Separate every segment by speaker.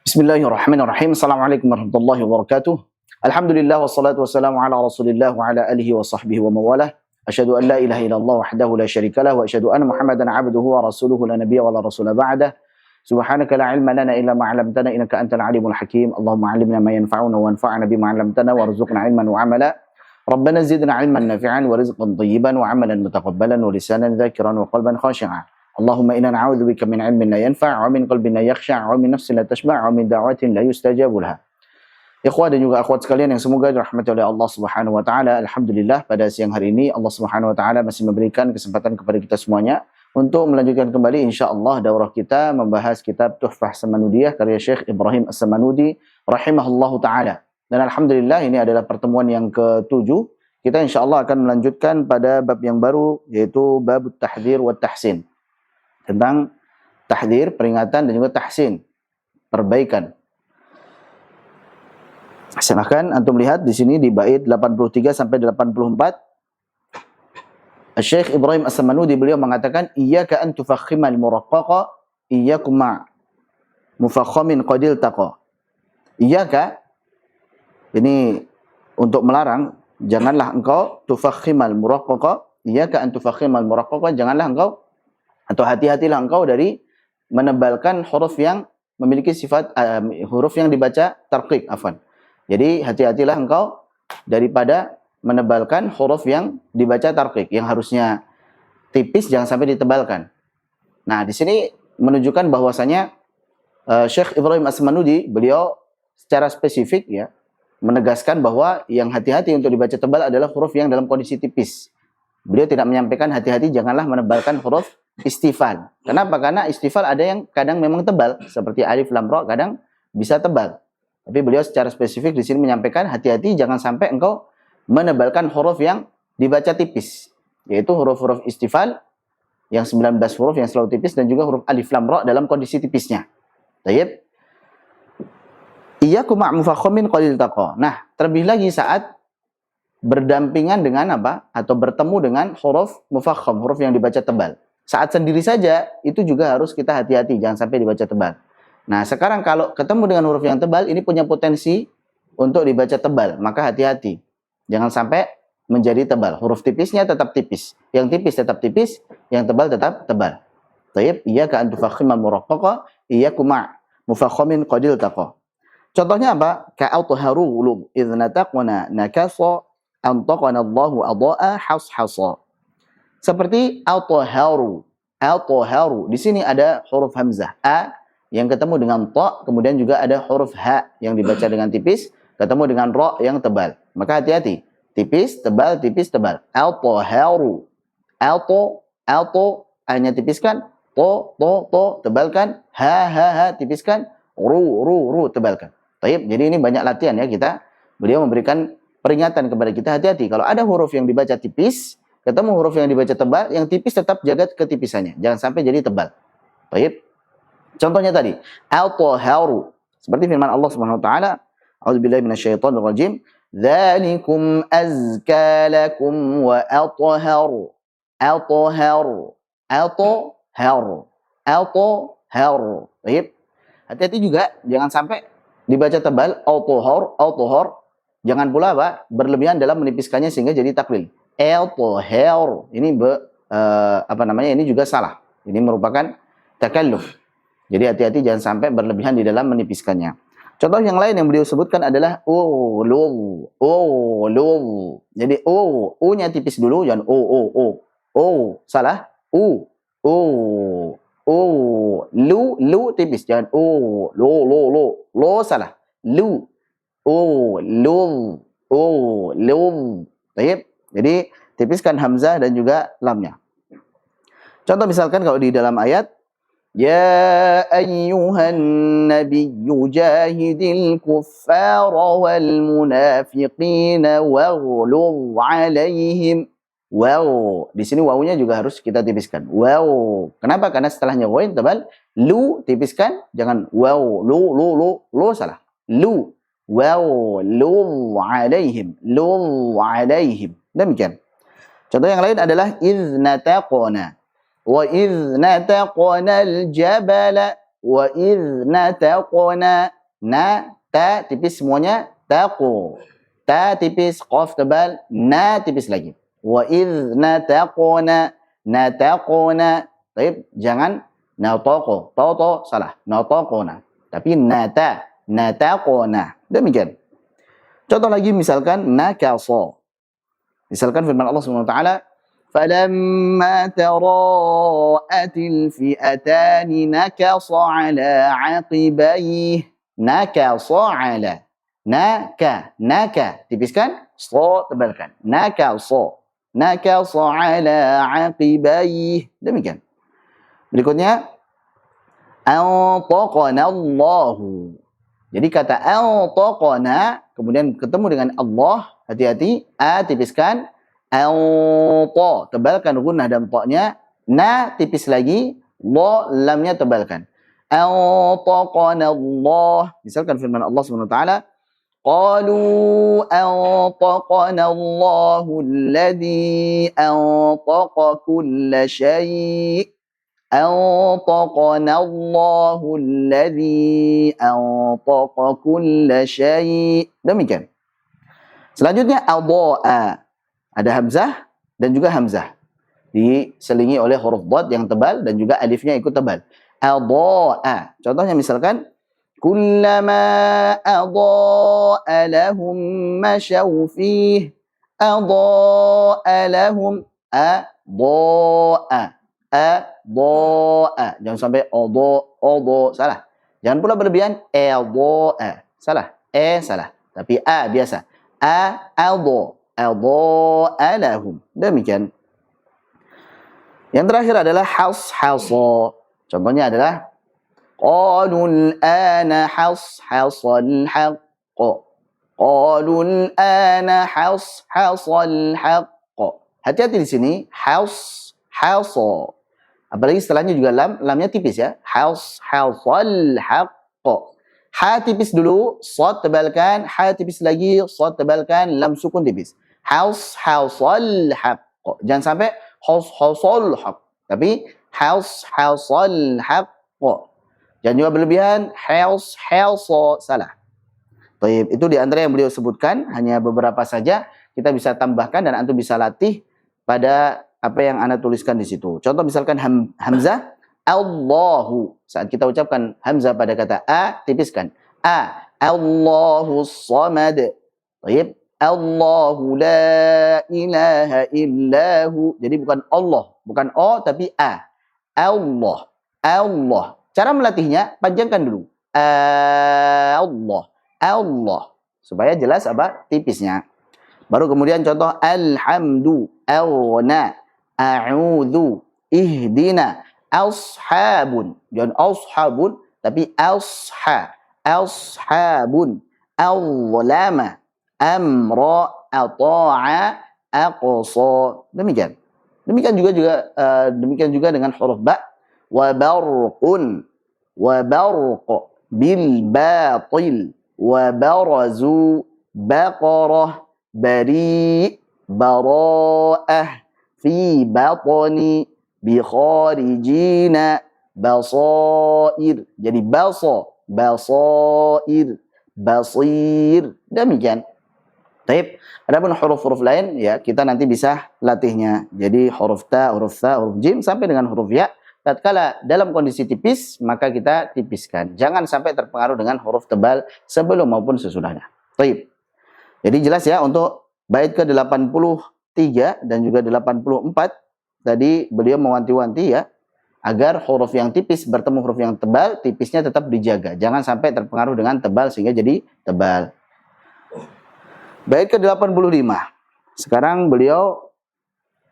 Speaker 1: Bismillahirrahmanirrahim. Assalamualaikum warahmatullahi wabarakatuh. Alhamdulillah wassalatu wassalamu ala Rasulillah wa ala alihi wa sahbihi wa mawalah. Asyhadu an la ilaha illallah wahdahu la syarikalah wa asyhadu anna Muhammadan abduhu wa rasuluhu la nabiyya wa la rasula ba'dah. Subhanaka la ilma lana illa ma 'allamtana innaka antal alimul hakim. Allahumma 'allimna ma yanfa'una wa anfa'na bima 'allamtana warzuqna ilman wa 'amala. Rabbana zidna 'ilman nafi'an wa rizqan thayyiban wa 'amalan mutaqabbalan wa lisanan dzakiran wa qalban khashi'an. Allahumma inna na'udzubika min 'ilmin la yanfa' wa min qalbin la yakhsha' wa min nafsin la tashba' wa min da'watin la yustajabu laha. Ikhwah dan juga akhwat sekalian yang semoga dirahmati oleh Allah Subhanahu wa taala. Alhamdulillah pada siang hari ini Allah Subhanahu wa taala masih memberikan kesempatan kepada kita semuanya untuk melanjutkan kembali insyaallah daurah kita membahas kitab Tuhfah Samanudiyah karya Syekh Ibrahim As-Samanudi rahimahullahu taala. Dan alhamdulillah ini adalah pertemuan yang ke-7. Kita insyaallah akan melanjutkan pada bab yang baru yaitu bab tahdzir wa tahsin. Tentang tahdzir, peringatan dan juga tahsin, perbaikan. Silahkan antum lihat di sini di bait 83 sampai 84. Syekh Ibrahim As-Samanudi beliau mengatakan iyyaka an tufakhimal muraqqaqa iyyakum ma mufakhamin qadil taqa. Iyyaka ini untuk melarang, janganlah engkau tufakhimal muraqqaqa, iyyaka an tufakhimal muraqqaqa, janganlah engkau atau hati-hatilah engkau dari menebalkan huruf yang memiliki sifat huruf yang dibaca tarqiq, afwan. Jadi hati-hatilah engkau daripada menebalkan huruf yang dibaca tarqiq, yang harusnya tipis jangan sampai ditebalkan. Nah, di sini menunjukkan bahwasanya Syekh Ibrahim As-Samanudi beliau secara spesifik ya menegaskan bahwa yang hati-hati untuk dibaca tebal adalah huruf yang dalam kondisi tipis. Beliau tidak menyampaikan hati-hati janganlah menebalkan huruf istifal. Kenapa? Karena istifal ada yang kadang memang tebal, seperti alif lam ra kadang bisa tebal. Tapi beliau secara spesifik di sini menyampaikan hati-hati jangan sampai engkau menebalkan huruf yang dibaca tipis, yaitu huruf-huruf istifal yang 19 huruf yang selalu tipis dan juga huruf alif lam ra dalam kondisi tipisnya. Baik. Iyyakum ma'mufakhamin qalil taqa. Nah, terlebih lagi saat berdampingan dengan apa? Atau bertemu dengan huruf mufakham, huruf yang dibaca tebal. Saat sendiri saja, itu juga harus kita hati-hati, jangan sampai dibaca tebal. Nah, sekarang kalau ketemu dengan huruf yang tebal, ini punya potensi untuk dibaca tebal, maka hati-hati. Jangan sampai menjadi tebal. Huruf tipisnya tetap tipis. Yang tipis tetap tipis, yang tebal tetap tebal. Tayyib, iyyaka an tufakhimal muraqqaqa, iyyakum mufakhamin qadil taqa. Contohnya apa? Ka'atharu ulum idznataqna nakasa antaqana Allahu adha'a hashasa. Seperti atharu. Atharu. Di sini ada huruf hamzah a yang ketemu dengan ta, kemudian juga ada huruf ha yang dibaca dengan tipis, ketemu dengan ra yang tebal. Maka hati-hati. Tipis, tebal, tipis, tebal. Atharu. Alto hanya tipiskan, to tebalkan, ha tipiskan, ru tebalkan. Baik, jadi ini banyak latihan ya kita. Beliau memberikan peringatan kepada kita, hati-hati kalau ada huruf yang dibaca tipis, ketemu huruf yang dibaca tebal, yang tipis tetap jaga ketipisannya, jangan sampai jadi tebal. Baik. Contohnya tadi, al-taharu. Seperti firman Allah Subhanahu wa taala, A'udzubillahi minasyaitonir rajim, "Dzalikum azka lakum wa atharu." Al-taharu. Al-taharu. Al-taharu. Baik. Hati-hati juga jangan sampai dibaca tebal al-tahar, jangan pula apa? Berlebihan dalam menipiskannya sehingga jadi taklil. Al-tahar. Ini ini juga salah. Ini merupakan takalluf. Jadi hati-hati jangan sampai berlebihan di dalam menipiskannya. Contoh yang lain yang beliau sebutkan adalah ulul. Jadi u-nya tipis dulu, jangan salah. Lu tipis, jangan lo salah. Lu Baik. Jadi tipiskan hamzah dan juga lamnya. Contoh misalkan kalau di dalam ayat ya ayyuhan nabiyyu jahidil kuffara wal munafiqina waghluz alaihim. Wow, di sini wawunya juga harus kita tipiskan. Wow, kenapa? Karena setelahnya waw tebal. Lu tipiskan, jangan wow, lu salah. Lu, wow, lu alaihim, Demikian. Contoh yang lain adalah idznataqna. Wa idznataqna al-jabala. wa idh nataqna. Na, ta tipis semuanya, taqu. Ta tipis, qaf tebal, na tipis lagi. Wa idh nataqna. Nataqna. Baik, jangan nataqo. To salah. Nataqna. Tapi nata. Nataqna. Demikian. Contoh lagi misalkan nakasa. Misalkan firman Allah Subhanahu wa taala, "Falamma tara'atil fi'atani nakasa 'ala 'aqibayhi." Nakasa 'ala. Naka tipiskan, so tebalkan. Nakasa. Nakasa 'ala 'aqibayhi. Demikian. Berikutnya antaqana Allahu. Jadi kata antaqana kemudian ketemu dengan Allah, hati-hati, a tipiskan, anta tebalkan gunnah dan ta-nya, na tipis lagi, la lamnya tebalkan. Antaqana Allah. Misalkan firman Allah Subhanahu wa taala, qalu antaqana Allahu alladhi antaqa kulla syai'. أنطقنا الله الذي أنطق كل شيء. Demikian. Selanjutnya adha'a. Ada hamzah dan juga hamzah. Diselingi oleh huruf dhad yang tebal dan juga alifnya ikut tebal. Adha'a. Contohnya misalkan kullama adha'a lahum masyaw fihi. Adha'a lahum. Adha'a. Jangan sampai odo, salah. Jangan pula berlebihan salah. Salah. Tapi biasa. Alahum. Demikian. Yang terakhir adalah hasa. Contohnya adalah qalul ana hasal haqq. Qalul ana hasal haqq. Hati-hati di sini hasa. Apalagi setelahnya juga lamnya tipis ya. Hasal haqq. Ha tipis dulu, shad tebalkan, ha tipis lagi, shad tebalkan, lam sukun tipis. Hasal haqq. Jangan sampai hasal haqq. Tapi hasal haqq. Jangan juga berlebihan, salah. Baik, itu di antara yang beliau sebutkan, hanya beberapa saja. Kita bisa tambahkan dan antum bisa latih pada apa yang Anda tuliskan di situ. Contoh misalkan hamzah, Allahu. Saat kita ucapkan hamzah pada kata tipiskan. Allahu samad. Baik. Allahu la ilaha illahu. Jadi bukan Allah, bukan O tapi Allah. Cara melatihnya, panjangkan dulu. Allah. Supaya jelas apa? Tipisnya. Baru kemudian contoh alhamdu, awna, a'udhu, ihdina, ashabun. Jangan ashabun, tapi ashabun, awlama, amra, ata'a, aqsa. Demikian. Demikian juga dengan huruf ba. Wa barqun, wa barq, bil batil, wa barazu, baqarah, bari, bara'ah, fi batni, bi kharijina, basair. Jadi basair, basir. Demikian. Taib. Adapun huruf-huruf lain ya kita nanti bisa latihnya. Jadi huruf ta, huruf jim sampai dengan huruf ya. Tatkala dalam kondisi tipis maka kita tipiskan. Jangan sampai terpengaruh dengan huruf tebal sebelum maupun sesudahnya. Taib. Jadi jelas ya untuk bait ke-83 dan juga 84 tadi beliau mewanti-wanti ya agar huruf yang tipis bertemu huruf yang tebal, tipisnya tetap dijaga. Jangan sampai terpengaruh dengan tebal sehingga jadi tebal. Bait ke-85. Sekarang beliau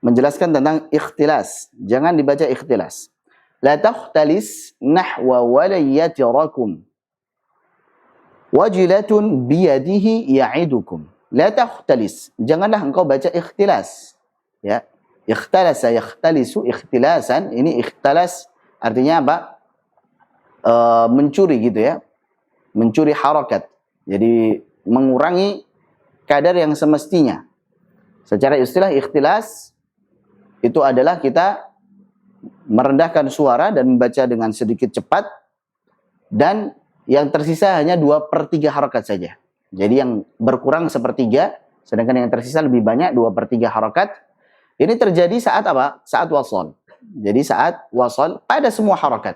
Speaker 1: menjelaskan tentang ikhtilas. Jangan dibaca ikhtilas. La takhtalis nahwa walayatirakum. Wajilatun biyadihi ya'idukum. La takhtalis. Janganlah engkau baca ikhtilas. Ya. Ikhtalasa, yakhtalisu, ikhtilasan. Ini ikhtalas artinya apa? Mencuri gitu ya. Mencuri harakat. Jadi mengurangi kadar yang semestinya. Secara istilah ikhtilas itu adalah kita merendahkan suara dan membaca dengan sedikit cepat dan yang tersisa hanya 2/3 harokat saja. Jadi yang berkurang 1/3, sedangkan yang tersisa lebih banyak 2/3 harokat. Ini terjadi saat apa? Saat wasol. Jadi saat wasol pada semua harokat.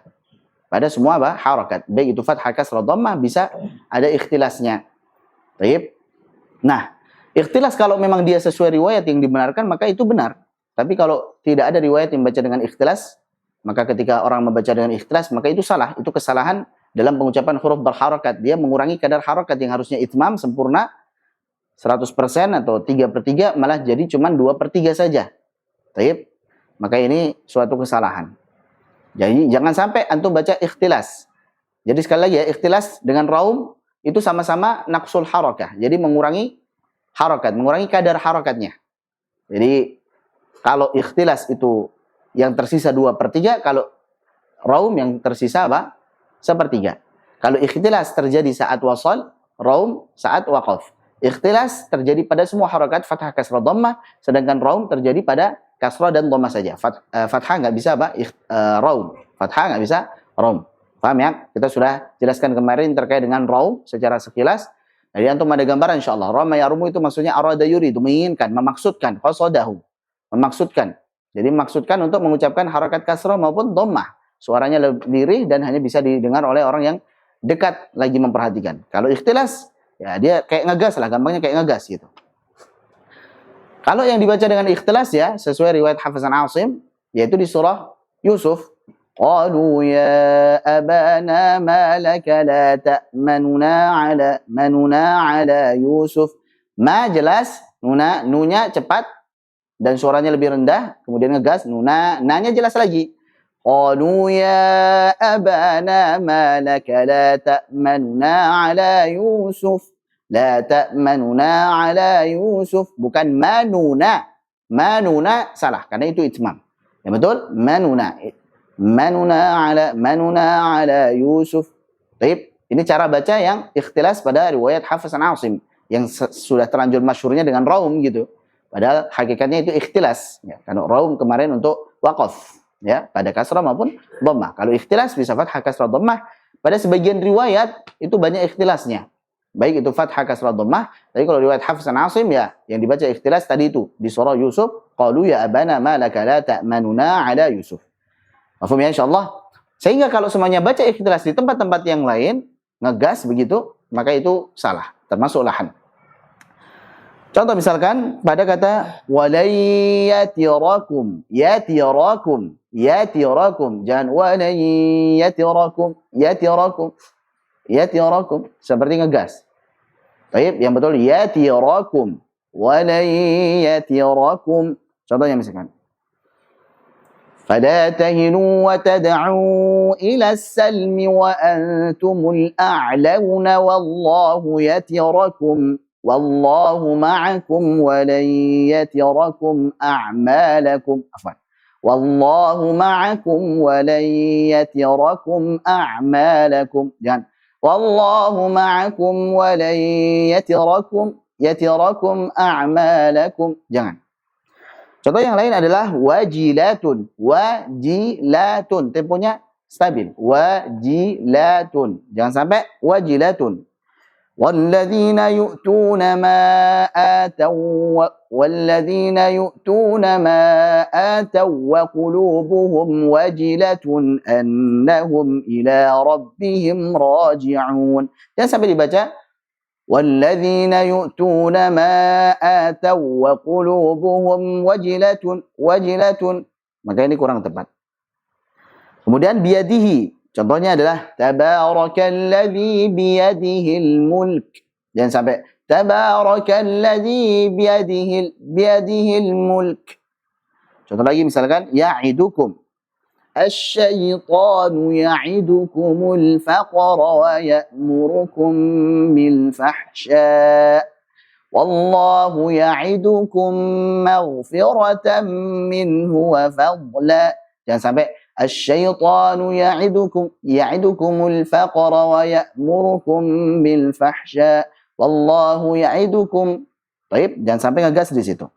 Speaker 1: Pada semua apa? Harokat. Baik itu fathah, kasrah, dhammah, bisa ada ikhtilasnya. Baik. Nah, ikhtilas kalau memang dia sesuai riwayat yang dibenarkan, maka itu benar. Tapi kalau tidak ada riwayat yang membaca dengan ikhtilas, maka ketika orang membaca dengan ikhtilas, maka itu salah. Itu kesalahan dalam pengucapan huruf berharokat. Dia mengurangi kadar harokat yang harusnya itmam sempurna 100% atau 3/3, malah jadi cuma 2/3 saja. Baik. Maka ini suatu kesalahan. Jadi jangan sampai antum baca ikhtilas. Jadi sekali lagi ya, ikhtilas dengan raum itu sama-sama naqsul harakah. Jadi mengurangi harokat, mengurangi kadar harokatnya. Jadi kalau ikhtilas itu yang tersisa 2/3, kalau raum yang tersisa apa? 1/3. Kalau ikhtilas terjadi saat wasal, raum saat waqaf. Ikhtilas terjadi pada semua harokat fathah, kasrah, dhammah, sedangkan raum terjadi pada kasrah dan dhammah saja. Fathah nggak bisa apa? Raum. Fathah nggak bisa raum. Paham ya? Kita sudah jelaskan kemarin terkait dengan raum secara sekilas. Jadi antum ada gambaran insyaallah. Rama yarumu itu maksudnya arada yuridu, menginginkan, memaksudkan, qasadahu. Memaksudkan. Jadi memaksudkan untuk mengucapkan harakat kasrah maupun dhammah. Suaranya lebih lirih dan hanya bisa didengar oleh orang yang dekat lagi memperhatikan. Kalau ikhtilas, ya dia kayak ngegas lah, gampangnya kayak ngegas gitu. Kalau yang dibaca dengan ikhtilas ya, sesuai riwayat Hafiz an Asim, yaitu di surah Yusuf. Qalu ya abana ma laka la ta'manuna ala Yusuf. Ma jelas, nunya cepat dan suaranya lebih rendah, kemudian ngegas, nanya jelas lagi. Qalu ya abana ma laka la ta'manuna ala Yusuf. La ta'manuna ala Yusuf. Bukan manuna. Manuna salah, karena itu itmam. Ya betul? Manuna ala Yusuf. Baik, ini cara baca yang ikhtilas pada riwayat Hafiz an Asim yang sudah terlanjur masyhurnya dengan raum gitu. Padahal hakikatnya itu ikhtilas. Ya, kalau raum kemarin untuk waqaf, ya, pada kasrah maupun dhammah. Kalau ikhtilas bisa fathah, kasrah, dhammah. Pada sebagian riwayat itu banyak ikhtilasnya. Baik itu fathah, kasrah, dhammah. Tapi kalau riwayat Hafiz an Asim ya yang dibaca ikhtilas tadi itu di surah Yusuf, qalu ya abana ma laka la ta'manuna ala Yusuf. Mafhum ya insyaallah. Sehingga kalau semuanya baca ikhtilas di tempat-tempat yang lain, ngegas begitu, maka itu salah, termasuk lahan. Contoh misalkan pada kata walayatirakum, yatirakum, yatirakum, jangan walayatirakum, yatirakum, seperti ngegas. Baik, yang betul yatirakum, walayatirakum. Contohnya misalkan فلا تهنوا وتدعوا إلى السلم وأنتم الأعلون والله يتركم والله معكم ولن يتركم أعمالكم والله معكم ولن يتركم أعمالكم والله معكم ولن يتركم أعمالكم jangan. Contoh yang lain adalah wajilatun. Wajilatun. Temponya stabil. Wajilatun. Jangan sampai wajilatun. Walladzina yu'tuna ma ataw wa qulubuhum wajilatun annahum ila rabbihim raji'un. Jangan sampai dibaca وَالَّذِينَ يُؤْتُونَ مَا آتَوْا وَقُلُوبُهُمْ وَجِلَةٌ. Maka ini kurang tepat. Kemudian biyadihi. Contohnya adalah Tabarakalladzi biyadihil mulk. Jangan sampai Tabarakalladzi biyadihil mulk. Contoh lagi misalkan ya'idukum. الشيطان يعدكم الفقر ويأمركم بالفحشاء والله يعدكم مغفرة منه وفضلا. Jangan sampai الشيطان يعدكم الفقر ويأمركم بالفحشاء والله يعدكم. Baik, jangan sampai ngegas di situ.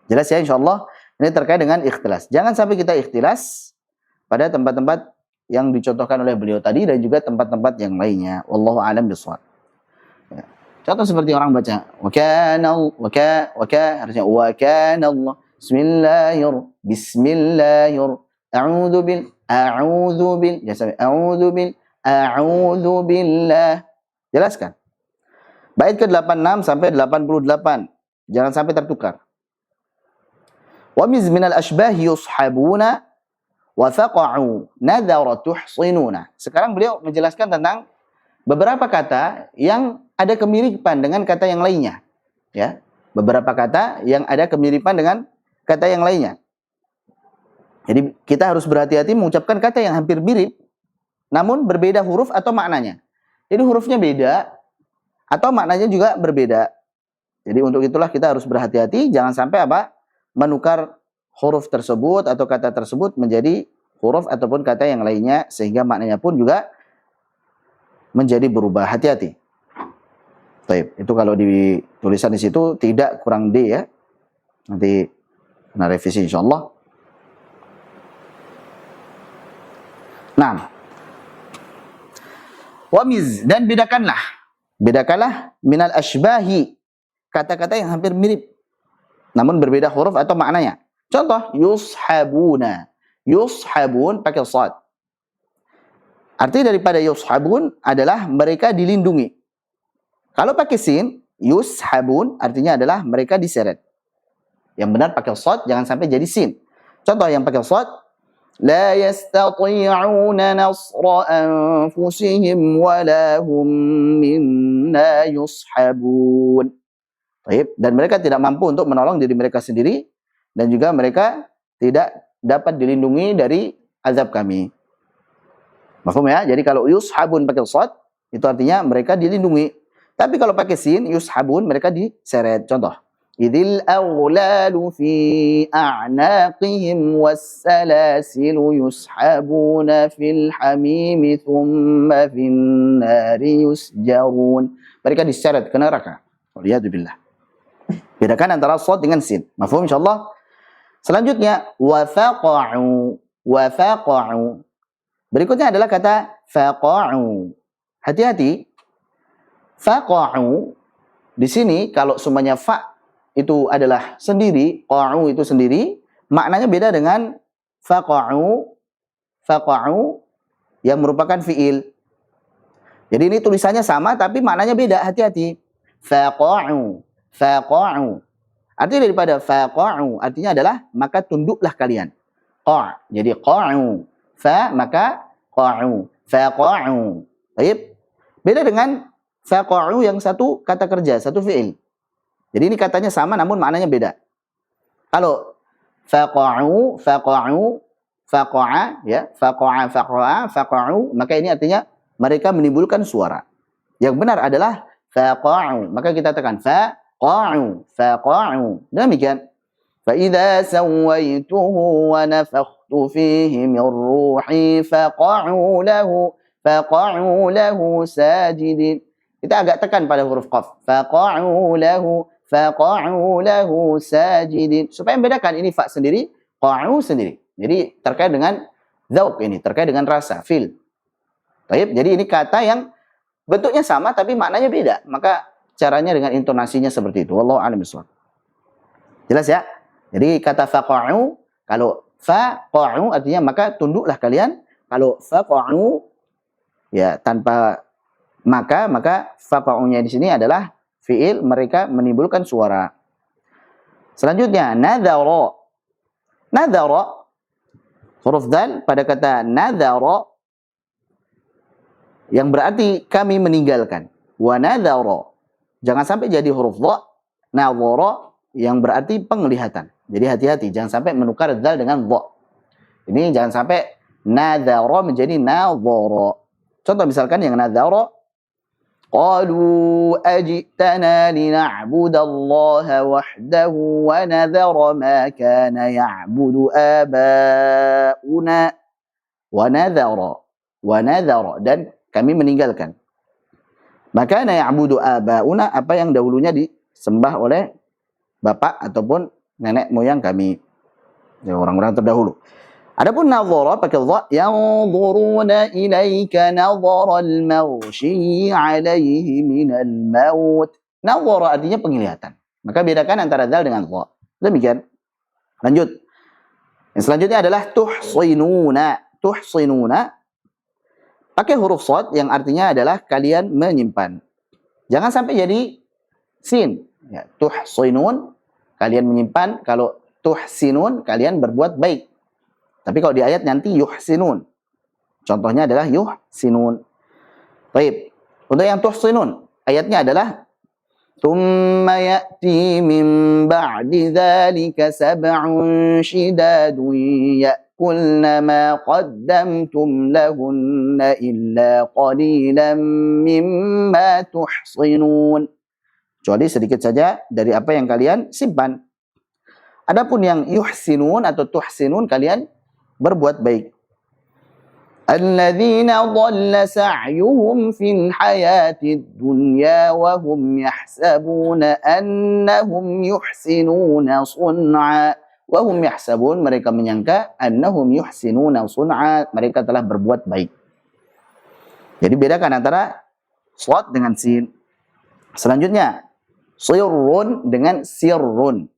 Speaker 1: Jelas ya insyaallah. Ini terkait dengan ikhtilas. Jangan sampai kita ikhtilas pada tempat-tempat yang dicontohkan oleh beliau tadi dan juga tempat-tempat yang lainnya. Wallahu a'lam bishawab. Ya. Contoh seperti orang baca harusnya wa kana Allah bismillahir a'udzu billah. Jelaskan. Bait ke-86 sampai 88. Jangan sampai tertukar. Wa minal ashbahi yushabuna wa faqa'u nadhara tuhsinuna. Sekarang beliau menjelaskan tentang beberapa kata yang ada kemiripan dengan kata yang lainnya. Ya, beberapa kata yang ada kemiripan dengan kata yang lainnya. Jadi kita harus berhati-hati mengucapkan kata yang hampir mirip namun berbeda huruf atau maknanya. Jadi hurufnya beda atau maknanya juga berbeda. Jadi untuk itulah kita harus berhati-hati jangan sampai menukar huruf tersebut atau kata tersebut menjadi huruf ataupun kata yang lainnya sehingga maknanya pun juga menjadi berubah. Hati-hati. Baik, itu kalau di tulisan di situ tidak kurang D ya. Nanti kena revisi insyaallah. Nah. Wamiz dan bedakanlah minal ashbahi kata-kata yang hampir mirip namun berbeda huruf atau maknanya. Contoh yushhabun pakai shad. Arti daripada yushabun adalah mereka dilindungi. Kalau pakai sin, yushabun artinya adalah mereka diseret. Yang benar pakai shad, jangan sampai jadi sin. Contoh yang pakai shad, la yastati'una nasra anfusihim wa la hum minna yushabun. Baik, dan mereka tidak mampu untuk menolong diri mereka sendiri dan juga mereka tidak dapat dilindungi dari azab kami. Mafhum ya? Jadi kalau yushabun pakai shad itu artinya mereka dilindungi. Tapi kalau pakai sin yushabun mereka diseret. Contoh, idzil aghlalu fi a'naqihim was-salasilu yushabuna fil hamimi thumma fin nari yusjarun. Mereka diseret ke neraka. Waliyadzubillah. Bedakan antara shad dengan sin. Mafhum insyaallah? Selanjutnya wafaqa'u. Berikutnya adalah kata faqa'u. Hati-hati. Faqa'u di sini kalau semuanya fa itu adalah sendiri, qa'u itu sendiri, maknanya beda dengan faqa'u yang merupakan fiil. Jadi ini tulisannya sama tapi maknanya beda, hati-hati. Faqa'u. Artinya daripada faqa'u artinya adalah maka tunduklah kalian. Qa' jadi qa'u. Fa maka qa'u. Faqa'u. Baik. Beda dengan faqa'u yang satu kata kerja, satu fi'il. Jadi ini katanya sama namun maknanya beda. Kalau faqa'u, faqa'a ya, faqa'u, maka ini artinya mereka menimbulkan suara. Yang benar adalah faqa'u. Maka kita tekan faqa'u. Demikian. Fa idza sawaituhu wa nafakhtu fihi min ruhi faqa'u lahu sajidin. Kita agak tekan pada huruf qaf. Faqa'u lahu sajidin. Supaya membedakan ini fa sendiri, qa'u sendiri. Jadi terkait dengan dzauq ini, terkait dengan rasa, feel. Baik, jadi ini kata yang bentuknya sama tapi maknanya beda. Maka caranya dengan intonasinya seperti itu. Wallahu a'lam bishawab. Jelas ya? Jadi kata faqa'u, kalau faqa'u artinya maka tunduklah kalian. Kalau faqa'u ya tanpa maka faqa'unya di sini adalah fiil mereka menimbulkan suara. Selanjutnya nadhara. Huruf dzal pada kata nadhara yang berarti kami meninggalkan. Wa nadhara. Jangan sampai jadi huruf dha, nadhara yang berarti penglihatan. Jadi hati-hati jangan sampai menukar dzal dengan dha. Ini jangan sampai nadhara menjadi nadhara. Contoh misalkan yang nadhara qalu ajitana lina'budallaha wahdahu wa nadhara ma kana ya'budu aba'una wa nadhara dan kami meninggalkan. Maka ya'budu aba'una apa yang dahulunya disembah oleh bapak ataupun nenek moyang kami. Ya, orang-orang terdahulu. Adapun nadhara pakai dha, yanzuruna ilaika nadharal maghsyi alaihi minal maut. Nadhara artinya penglihatan. Maka bedakan antara dal dengan dha. Demikian. Lanjut. Yang selanjutnya adalah tuhsinuna. Tuhsinuna pakai huruf shad yang artinya adalah kalian menyimpan. Jangan sampai jadi sin. Ya, tuhsinun kalian menyimpan, kalau tuhsinun kalian berbuat baik. Tapi kalau di ayat nanti yuhsinun. Contohnya adalah yuhsinun. Baik. Untuk yang tuhsinun, ayatnya adalah thumma ya'ti min ba'di dzalika sab'un shidadun ya'kulna ma qaddamtum lahunna illa qalilan mimma tuhsinun. Kecuali sedikit saja dari apa yang kalian simpan. Adapun yang yuhsinun atau tuhsinun, kalian berbuat baik. Alladzina dhalla sa'yuhum fil hayatid dunya wa hum yahsabuna annahum yuhsinuna sun'a. Wa hum yahsabun, mereka menyangka annahum yuhsinuna sun'a, mereka telah berbuat baik. Jadi bedakan antara shad dengan sin. Selanjutnya, sirrun dengan sirrun.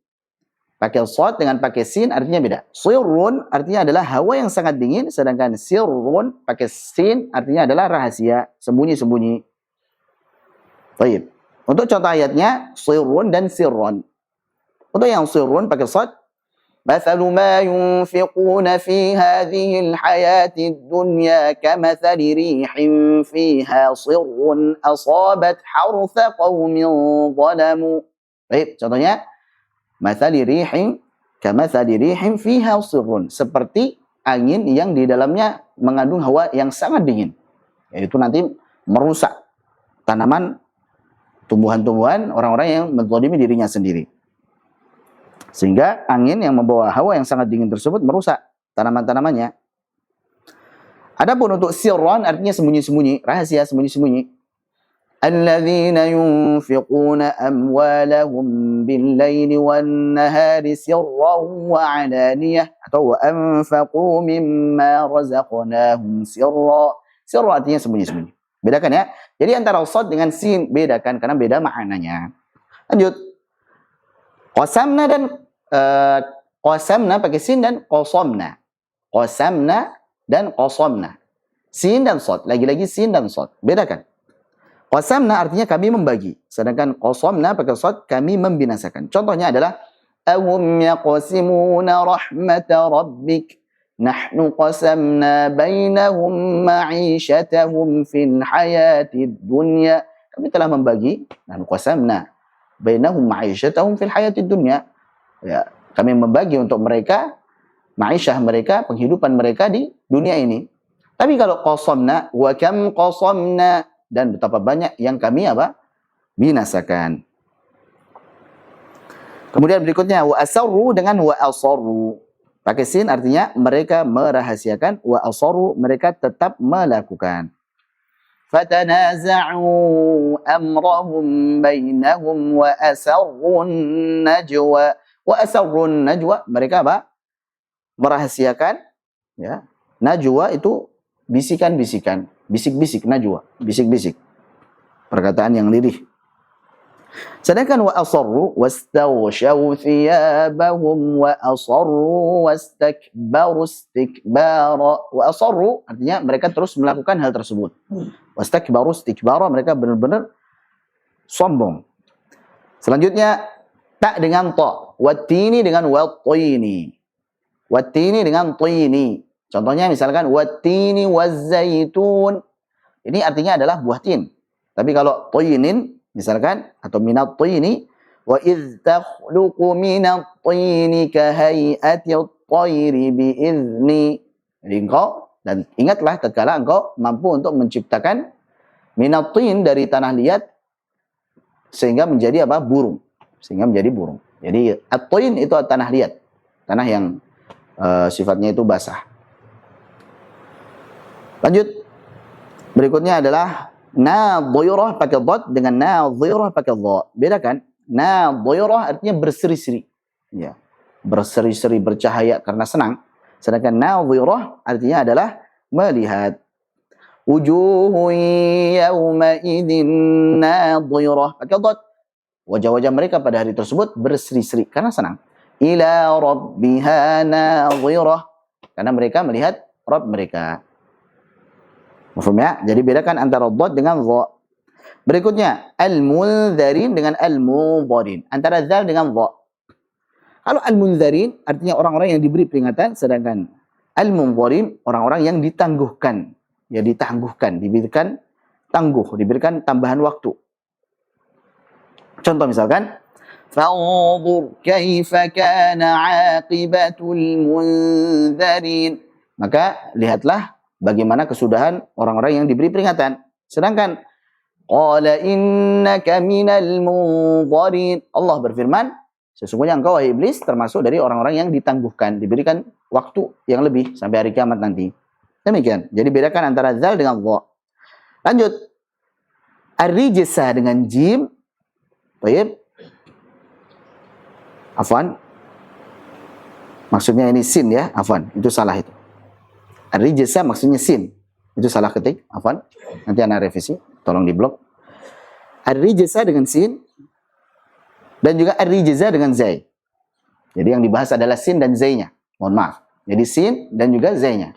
Speaker 1: Pakai shad dengan pakai sin artinya beda. Sirrun artinya adalah hawa yang sangat dingin, sedangkan sirrun pakai sin artinya adalah rahasia, sembunyi-sembunyi. Baik. Untuk contoh ayatnya sirrun dan sirrun. Untuk yang sirrun pakai shad, mathalu ma yunfiquna fi hadhihi al-hayati ad-dunya kamathali rihin fiha sirrun asabat hartha qaumin zalamu. Baik, contohnya mathali rihin kamathali rihin fiha sirrun, seperti angin yang di dalamnya mengandung hawa yang sangat dingin, yaitu nanti merusak tanaman, tumbuhan-tumbuhan orang-orang yang menzalimi dirinya sendiri. Sehingga angin yang membawa hawa yang sangat dingin tersebut merusak tanaman-tanamannya. Adapun untuk sirran artinya sembunyi-sembunyi, rahasia, sembunyi-sembunyi. Alladzina yunfiquna amwalahum bil-laili wan-nahari sirran wa 'alaniyah, atau wa anfaqu mimma razaqnahum sirra. Sirra artinya sembunyi-sembunyi. Bedakan ya. Jadi antara shad dengan sin bedakan karena beda maknanya. Lanjut. Qasamna dan qasamna pakai sin dan qasamna. Qasamna dan qasamna. Sin dan shad, lagi-lagi sin dan shad. Bedakan. Qasamna artinya kami membagi, sedangkan qasamna pakai shad kami membinasakan. Contohnya adalah ahum yaqsimuna rahmata rabbik nahnu qasamna bainahum ma'ishatahum fil hayatid dunya. Kami telah membagi, nahnu qasamna bainahum ma'ishatahum fil hayatid dunya. Ya, kami membagi untuk mereka ma'isyah mereka, penghidupan mereka di dunia ini. Tapi kalau qasamna, wa kam qasamna, dan betapa banyak yang kami binasakan. Kemudian berikutnya wa asarru dengan wa asarru. Pakai sin artinya mereka merahasiakan, wa asarru mereka tetap melakukan. Fatanaza'u amrahum bainahum wa asarrun najwa. Wa asarrun najwa, mereka merahasiakan, ya. Najwa itu bisikan-bisikan, bisik-bisik, najwa, bisik-bisik, perkataan yang lirih. Sedangkan wa asarru wastaghshaw thiyabahum wa asarru wastakbaru istikbara. Wa asarru artinya mereka terus melakukan hal tersebut. Wastakbaru istikbara, mereka benar-benar sombong. Selanjutnya ta dengan ta, wattini dengan wattini. Wattini dengan tini. Contohnya misalkan wattini wazzaitun. Ini artinya adalah buah tin. Tapi kalau tinin misalkan atau minat tini, wa idz takhluqu minat tini ka hay'ati at-tayri bi idzni. Jadi engkau, dan ingatlah tatkala engkau mampu untuk menciptakan minat tin dari tanah liat sehingga menjadi burung. Sehingga menjadi burung. Jadi at-tin itu tanah liat. Tanah yang sifatnya itu basah. Lanjut. Berikutnya adalah nadhirah pakai dhad dengan nadhirah pakai dha. Bedakan. Nadhirah artinya berseri-seri. Ya. Berseri-seri, bercahaya karena senang. Sedangkan nadhirah artinya adalah melihat. Wujuhun yawma idzin nadhirah. Pakai dhad. Wajah-wajah mereka pada hari tersebut berseri-seri karena senang. Ila rabbiha nadhirah. Karena mereka melihat Rabb mereka. Mafhum ya? Jadi bedakan antara dhad dengan dha. Berikutnya, al-munzarin dengan al-mudharin. Antara zal dengan dha. Kalau al-munzarin artinya orang-orang yang diberi peringatan, sedangkan al-mudharin orang-orang yang ditangguhkan. Ya ditangguhkan, diberikan tangguh, diberikan tambahan waktu. Contoh misalkan, فَانظُرْ كَيْفَ كَانَ عَاقِبَةُ الْمُنذَرِينَ. Maka lihatlah bagaimana kesudahan orang-orang yang diberi peringatan. Sedangkan qala innaka minal munzarin. Allah berfirman, sesungguhnya engkau wahai iblis termasuk dari orang-orang yang ditangguhkan, diberikan waktu yang lebih sampai hari kiamat nanti. Demikian. Jadi bedakan antara zal dengan dha. Lanjut. Ar-rijsa dengan jim. Baik. Afwan. Maksudnya ini sin ya, afwan. Itu salah itu. Ar-rijsa maksudnya sin. Itu salah ketik, afwan. Nanti ana revisi, tolong diblok. Ar-rijsa dengan sin dan juga ar-rijza dengan zai. Jadi yang dibahas adalah sin dan zai-nya. Mohon maaf. Jadi sin dan juga zai-nya.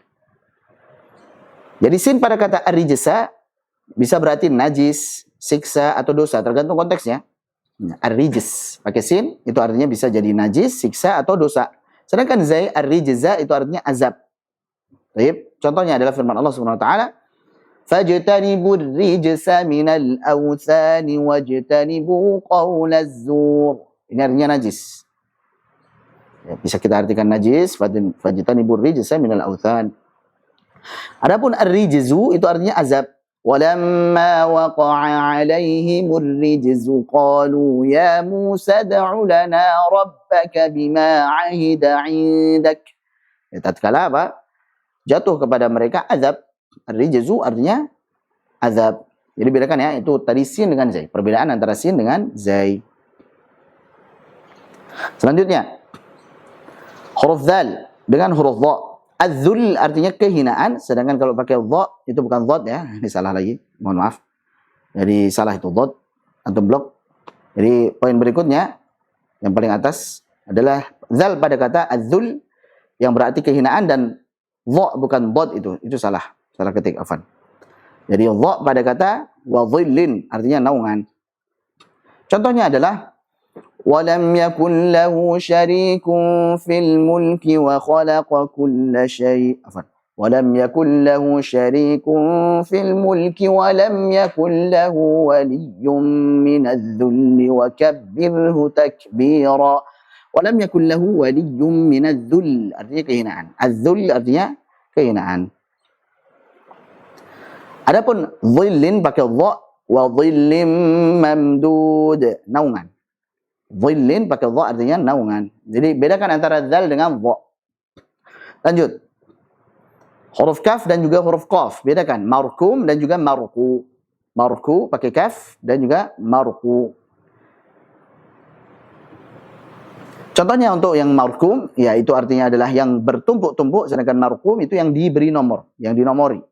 Speaker 1: Jadi sin pada kata ar-rijsa bisa berarti najis, siksa atau dosa, tergantung konteksnya. Ar-rijs pakai sin itu artinya bisa jadi najis, siksa atau dosa. Sedangkan zai ar-rijza itu artinya azab. Baik, contohnya adalah firman Allah Subhanahu wa taala, "Fajtanibur rijsa minal awthani wajtanibu qaulaz zur." Ini artinya najis. Ya, bisa kita artikan najis, fajtanibur rijsa minal awthan. Adapun ar-rijzu itu artinya azab. Walamma waqa'a 'alaihimur rijzu qalu ya Musa ad'u lana rabbaka bima 'ahida 'indak. Ya, tatkala apa? Jatuh kepada mereka azab. Ar-rijzu artinya azab. Jadi bedakan ya, itu tadi sin dengan zai. Perbedaan antara sin dengan zai. Selanjutnya, huruf dzal dengan huruf dha. Az-zul artinya kehinaan, sedangkan kalau pakai dha itu bukan dhad ya, ini salah lagi, mohon maaf. Jadi salah itu dhad atau blok. Jadi poin berikutnya yang paling atas adalah zal pada kata az-zul yang berarti kehinaan dan dha bukan dhad itu salah ketik afan. Jadi dha pada kata wa dhillin artinya naungan. Contohnya adalah walam yakun lahu syarikun fil mulki wa khalaqa kulla syai'. Walam yakun lahu syarikun fil mulki wa lam yakun lahu waliyyun minadh-dhulli wa kabbirhu takbira. Walam yakun lahu waliyyun minadh-dhull artinya kehinaan. Az-dhull artinya kehinaan. Adapun dhillin pakai dha wa dhillim mamdud naungan. Dhillin pakai dha artinya naungan. Jadi bedakan antara dzal dengan dha. Lanjut. Huruf kaf dan juga huruf qaf. Bedakan markum dan juga marqu. Marqu pakai kaf dan juga marqu. Contohnya untuk yang markum, ya itu artinya adalah yang bertumpuk-tumpuk, sedangkan markum itu yang diberi nomor, yang dinomori.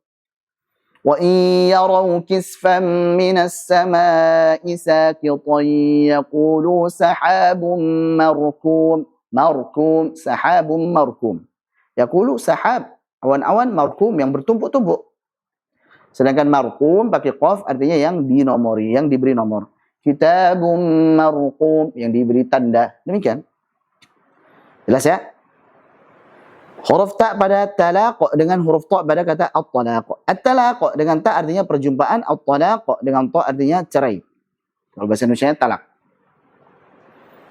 Speaker 1: Wa in yaraw kisfan minas samaa'i saqitan yaqulu sahabun markum. Markum, sahabun markum. Yaqulu sahab, awan-awan markum yang bertumpuk-tumpuk. Sedangkan markum pakai qaf artinya yang dinomori, yang diberi nomor. Kitabun markum yang diberi tanda. Demikian. Jelas ya? Huruf ta pada talaq dengan huruf ta pada kata at-talaq. At-talaq dengan ta artinya perjumpaan, at-talaq dengan ta artinya cerai. Kalau bahasa Indonesianya talak.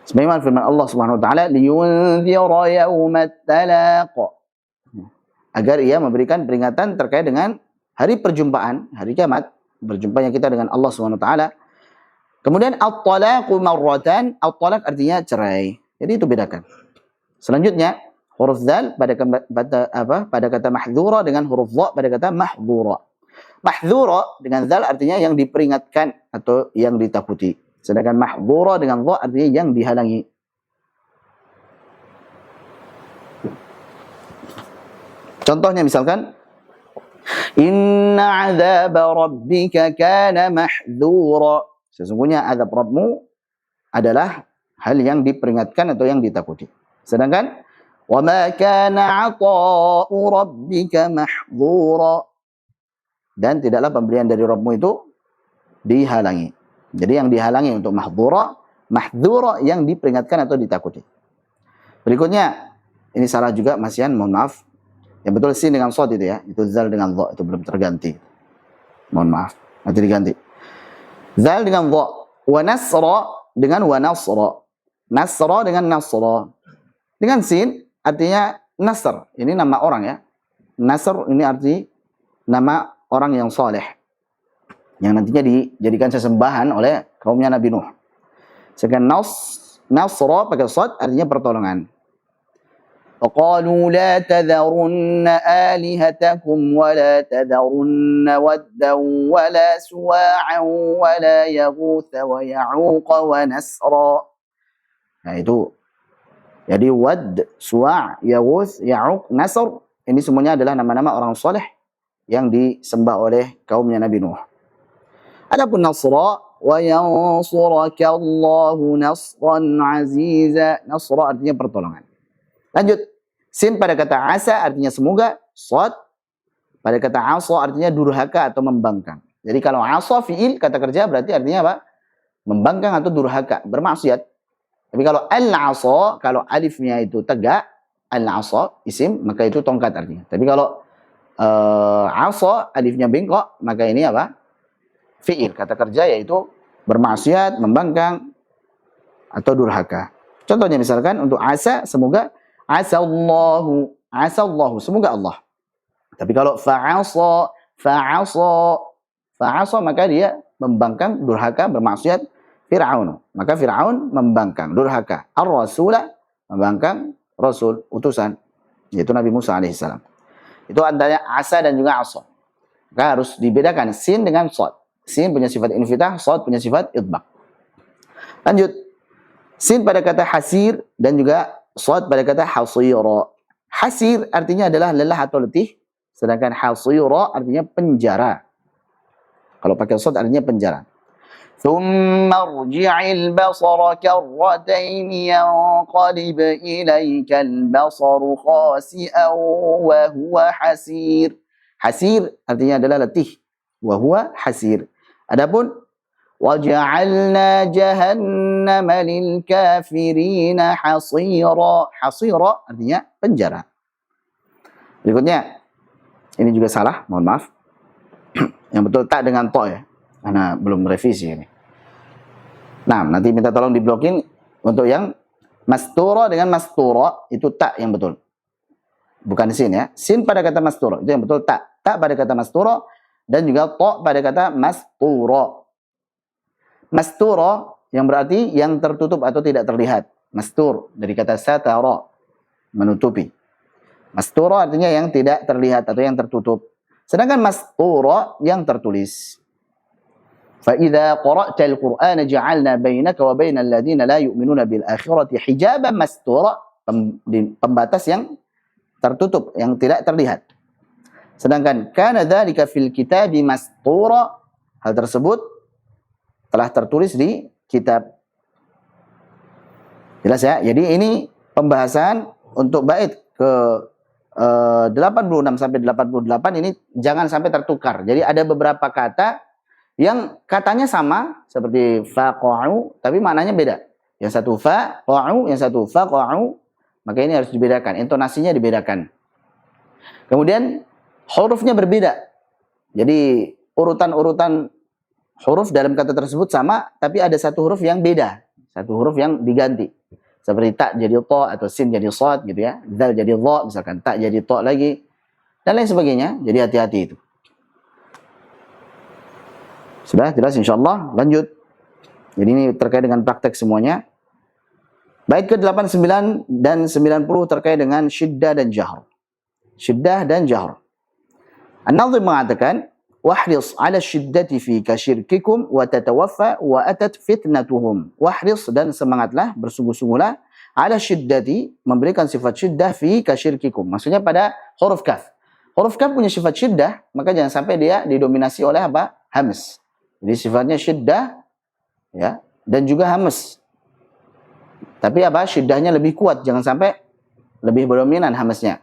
Speaker 1: Sebagaimana firman Allah Subhanahu wa taala, liyunzira yaumat talaq. Agar ia memberikan peringatan terkait dengan hari perjumpaan, hari kiamat, berjumpanya kita dengan Allah Subhanahu wa taala. Kemudian at-talaqu marratan, at-talaq artinya cerai. Jadi itu bedakan. Selanjutnya huruf dzal pada kata mahdzura dengan huruf dha pada kata mahdhura. Mahdhura dengan dzal artinya yang diperingatkan atau yang ditakuti. Sedangkan mahdhura dengan dha artinya yang dihalangi. Contohnya misalkan, Inna azab rabbika kana mahdzura. Sesungguhnya azab Rabbmu adalah hal yang diperingatkan atau yang ditakuti. Sedangkan wa ma kana 'ata'u rabbika mahdzura. Dan tidaklah pemberian dari Rabbmu itu dihalangi. Jadi yang dihalangi untuk mahdzura yang diperingatkan atau ditakuti. Berikutnya, ini salah juga masihan, mohon maaf. Yang betul sin dengan shad itu ya, itu zal dengan dha, itu belum terganti. Mohon maaf, nanti diganti. Zal dengan dha, wa nasra dengan wa nasra. Nasra dengan nasra. Dengan sin artinya nasr, ini nama orang ya. Nasr ini arti nama orang yang saleh, yang nantinya dijadikan sesembahan oleh kaumnya Nabi Nuh. Sedangkan nasra pakai shad artinya pertolongan. وقالوا لا تذرن آلهتكم ولا تذرن ودا ولا سواعا ولا يغوث ويعوق ونسرا. Nah itu. Jadi wad, suwa', yaghuth, ya'uq, nasr, ini semuanya adalah nama-nama orang saleh yang disembah oleh kaumnya Nabi Nuh. Adapun nasra, wa yansuraka Allahu nasran aziza. Nasra artinya pertolongan. Lanjut. Sin pada kata asa artinya semoga, shad pada kata asa artinya durhaka atau membangkang. Jadi kalau asa fi'il kata kerja berarti artinya apa? Membangkang atau durhaka, bermaksiat. Tapi kalau al-asa, kalau alifnya itu tegak, al-asa isim, maka itu tongkat artinya. Tapi kalau asa alifnya bengkok, maka ini apa? Fi'il kata kerja yaitu bermaksiat, membangkang atau durhaka. Contohnya misalkan untuk asa semoga asallahu, semoga Allah. Tapi kalau fa'asa maka dia membangkang, durhaka, bermaksiat. Fir'aun, maka Fir'aun membangkang, durhaka. Ar-rasula, membangkang rasul, utusan, yaitu Nabi Musa alaihissalam. Itu antara asa dan juga asa. Maka harus dibedakan sin dengan shad. Sin punya sifat infitah, shad punya sifat idbaq. Lanjut. Sin pada kata hasir dan juga shad pada kata hasira. Hasir artinya adalah lelah atau letih, sedangkan hasira artinya penjara. Kalau pakai shad artinya penjara. Thumma rji'il basara karratayn yanqalib ilaika al-basaru khasi'an wa huwa hasir. Hasir artinya adalah letih, wa huwa hasir. Adapun وَجَعَلْنَا جَهَنَّمَ لِلْكَافِرِينَ حَصِيرًا. Hasira artinya penjara. Berikutnya, ini juga salah, mohon maaf. Yang betul tak dengan to ya, karena belum revisi ini. Nah, nanti minta tolong diblokin untuk yang mastura dengan mastura, itu tak yang betul. Bukan sin ya. Sin pada kata mastura, itu yang betul tak. Tak pada kata mastura, dan juga to pada kata mastura. Mastura yang berarti yang tertutup atau tidak terlihat. Mastur dari kata satara, menutupi. Mastura artinya yang tidak terlihat atau yang tertutup. Sedangkan mastura yang tertulis. Fa idza qara'tal Qur'ana ja'alna bainaka wa bainal ladzina la yu'minuna bil akhirati hijaban mastura, pembatas yang tertutup, yang tidak terlihat. Sedangkan kana dzalika fil kitabi mastura, hal tersebut telah tertulis di kitab. Jelas ya? Jadi ini pembahasan untuk bait ke 86 sampai 88 ini jangan sampai tertukar. Jadi ada beberapa kata yang katanya sama seperti faqa'u tapi maknanya beda. Yang satu faqa'u, yang satu faqa'u, maka ini harus dibedakan, intonasinya dibedakan. Kemudian hurufnya berbeda. Jadi urutan-urutan huruf dalam kata tersebut sama, tapi ada satu huruf yang beda, satu huruf yang diganti. Seperti tak jadi ta atau sin jadi shad gitu ya, zal jadi dha, misalkan tak jadi ta lagi, dan lain sebagainya. Jadi hati-hati itu. Sudah jelas insyaallah. Lanjut. Jadi ini terkait dengan praktek semuanya. Bait ke-89 dan 90 terkait dengan syiddah dan jahr. Syiddah dan jahr. An-Nadhim mengatakan, wahris ala syiddati fi kasyirkikum wa tatawaffa wa atat fitnatuhum. Wahris dan semangatlah, bersungguh-sungguhlah ala syiddati, memberikan sifat syiddah fi kasyirkikum. Maksudnya pada huruf kaf. Huruf kaf punya sifat syiddah, maka jangan sampai dia didominasi oleh apa? Hamz. Jadi sifatnya syiddah, ya, dan juga hamz. Tapi apa? Syiddahnya lebih kuat, jangan sampai lebih dominan hamznya.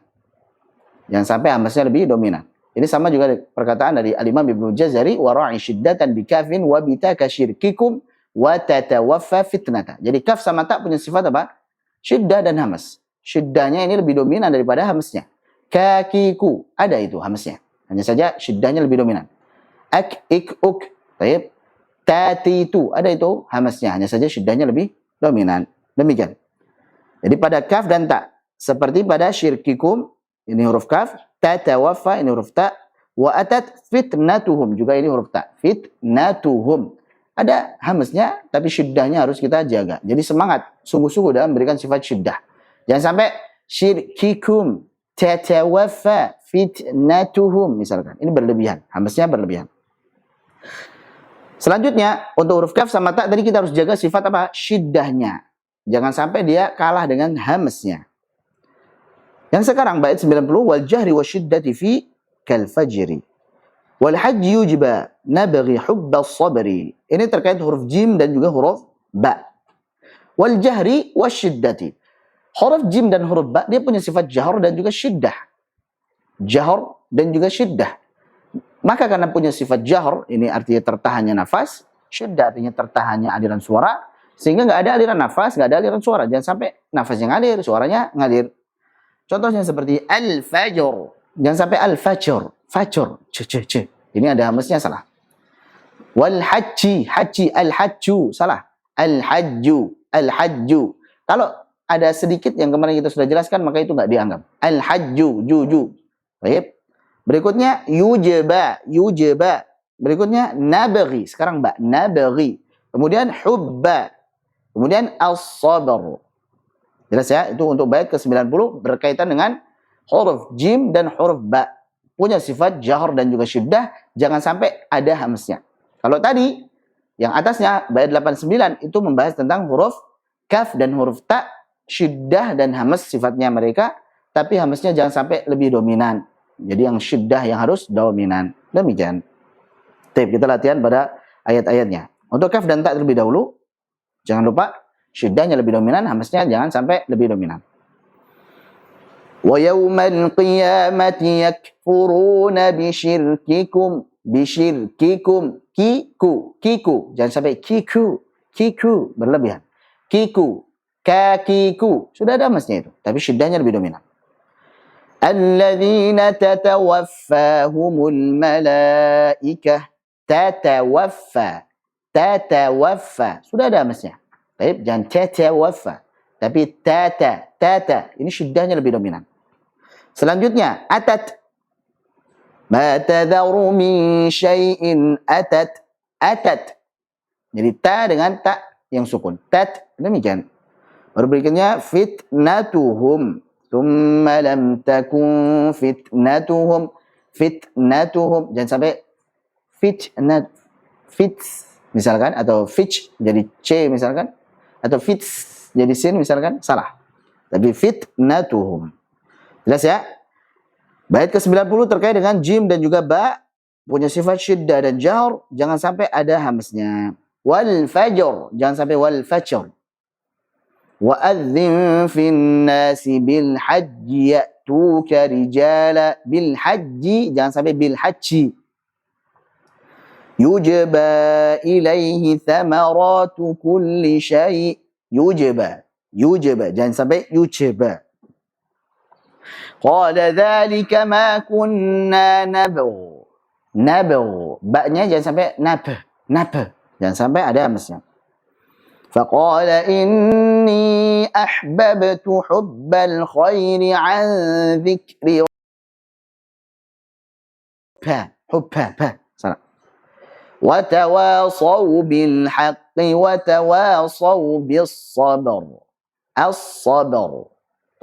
Speaker 1: Jangan sampai hamznya lebih dominan. Ini sama juga perkataan dari Al-Imam Ibnu Jazari, wa ra'i syiddatan bi kafin wa bitaka syirkikum wa tatawaffa fitnata. Jadi kaf sama ta punya sifat apa? Syiddah dan hamz. Syiddahnya ini lebih dominan daripada hamznya. Kakiku, ada itu hamznya. Hanya saja syiddahnya lebih dominan. Ak, ik, uk. Baik. Tatitu, ada itu hamznya. Hanya saja syiddahnya lebih dominan. Demikian. Jadi pada kaf dan ta, seperti pada syirkikum, ini huruf kaf, tatawaffa, ini huruf ta, wa atat fitnatuhum, juga ini huruf ta. Fitnatuhum. Ada hamznya, tapi syiddahnya harus kita jaga. Jadi semangat, sungguh-sungguh dalam memberikan sifat syiddah. Jangan sampai syirkikum, tatawaffa, fitnatuhum, misalkan. Ini berlebihan, hamznya berlebihan. Selanjutnya, untuk huruf kaf sama ta, tadi kita harus jaga sifat apa? Syiddahnya. Jangan sampai dia kalah dengan hamznya. Yang sekarang, bait 90, wal jahri wa syiddati fi kal fajri. Wal hajji yujiba nabghi hubba sabri. Ini terkait huruf jim dan juga huruf ba. Wal jahri wa syiddati. Huruf jim dan huruf ba, dia punya sifat jahar dan juga syiddah. Jahar dan juga syiddah. Maka karena punya sifat jahar, ini artinya tertahannya nafas, syiddah artinya tertahannya aliran suara, sehingga nggak ada aliran nafas, nggak ada aliran suara. Jangan sampai nafasnya ngalir, suaranya ngalir. Contohnya seperti al-fajr. Jangan sampai al-fajr. Fajr. C. Ini ada hamznya salah. Wal hajji. Hajji. Al-hajju. Salah. Al-hajju. Al-hajju. Kalau ada sedikit yang kemarin kita sudah jelaskan, maka itu nggak dianggap. Al-hajju. Juju. Baik. Berikutnya yujba. Yujba. Berikutnya nabghi. Sekarang ba. Nabghi. Kemudian hubba. Kemudian as-sabr. Jelas ya? Itu untuk bait ke-90 berkaitan dengan huruf jim dan huruf ba. Punya sifat jahar dan juga syiddah. Jangan sampai ada hamznya. Kalau tadi, yang atasnya, bait 89, itu membahas tentang huruf kaf dan huruf ta. Syiddah dan hamz sifatnya mereka. Tapi hamznya jangan sampai lebih dominan. Jadi yang syiddah yang harus dominan. Demikian. Kita latihan pada ayat-ayatnya. Untuk kaf dan ta terlebih dahulu. Jangan lupa. Syiddahnya lebih dominan, hamznya jangan sampai lebih dominan. Wa yawmal qiyamati yakfuruna bisyirkikum. Bisyirkikum. Kiku. Jangan sampai kiku. Kiku. Berlebihan. Kiku. Kakiku. Sudah ada hamznya itu. Tapi syiddahnya lebih dominan. Alladzina tatawaffahumul malaikah. Tatawaffa. Sudah ada hamznya. Baik, jangan tatawaffa. Tapi tata. Ini syiddahnya lebih dominan. Selanjutnya, atat. Ma tadharu min syai'in atat. Jadi ta dengan ta yang sukun. Tat, demikian. Baru berikutnya, fitnatuhum. Thumma lam takun fitnatuhum. Jangan sampai misalkan, atau fitch jadi c misalkan. Atau fits jadi sin misalkan, salah. Tapi fitnatuhum. Jelas ya? Bait ke-90 terkait dengan jim dan juga ba, punya sifat syiddah dan jahar, jangan sampai ada hamznya. Wal fajr, jangan sampai wal fajr. Wa adzim fin nasi bil hajji ya'tuka rijala. Bil hajji, jangan sampai bil hajji. Yujba ilaihi thamaratu kulli syai'. Yujba. Jangan sampai yujba. Qala dhalika ma kunna nabghu. Ba-nya jangan sampai nab. Jangan sampai ada hamznya. Faqala inni ahbabtu hubbal khairi an dhikri. Hubba. Salah. وَتَوَاصَوْا بِالْحَقِّ وَتَوَاصَوْا بِالصَّبْرِ. As-sabr.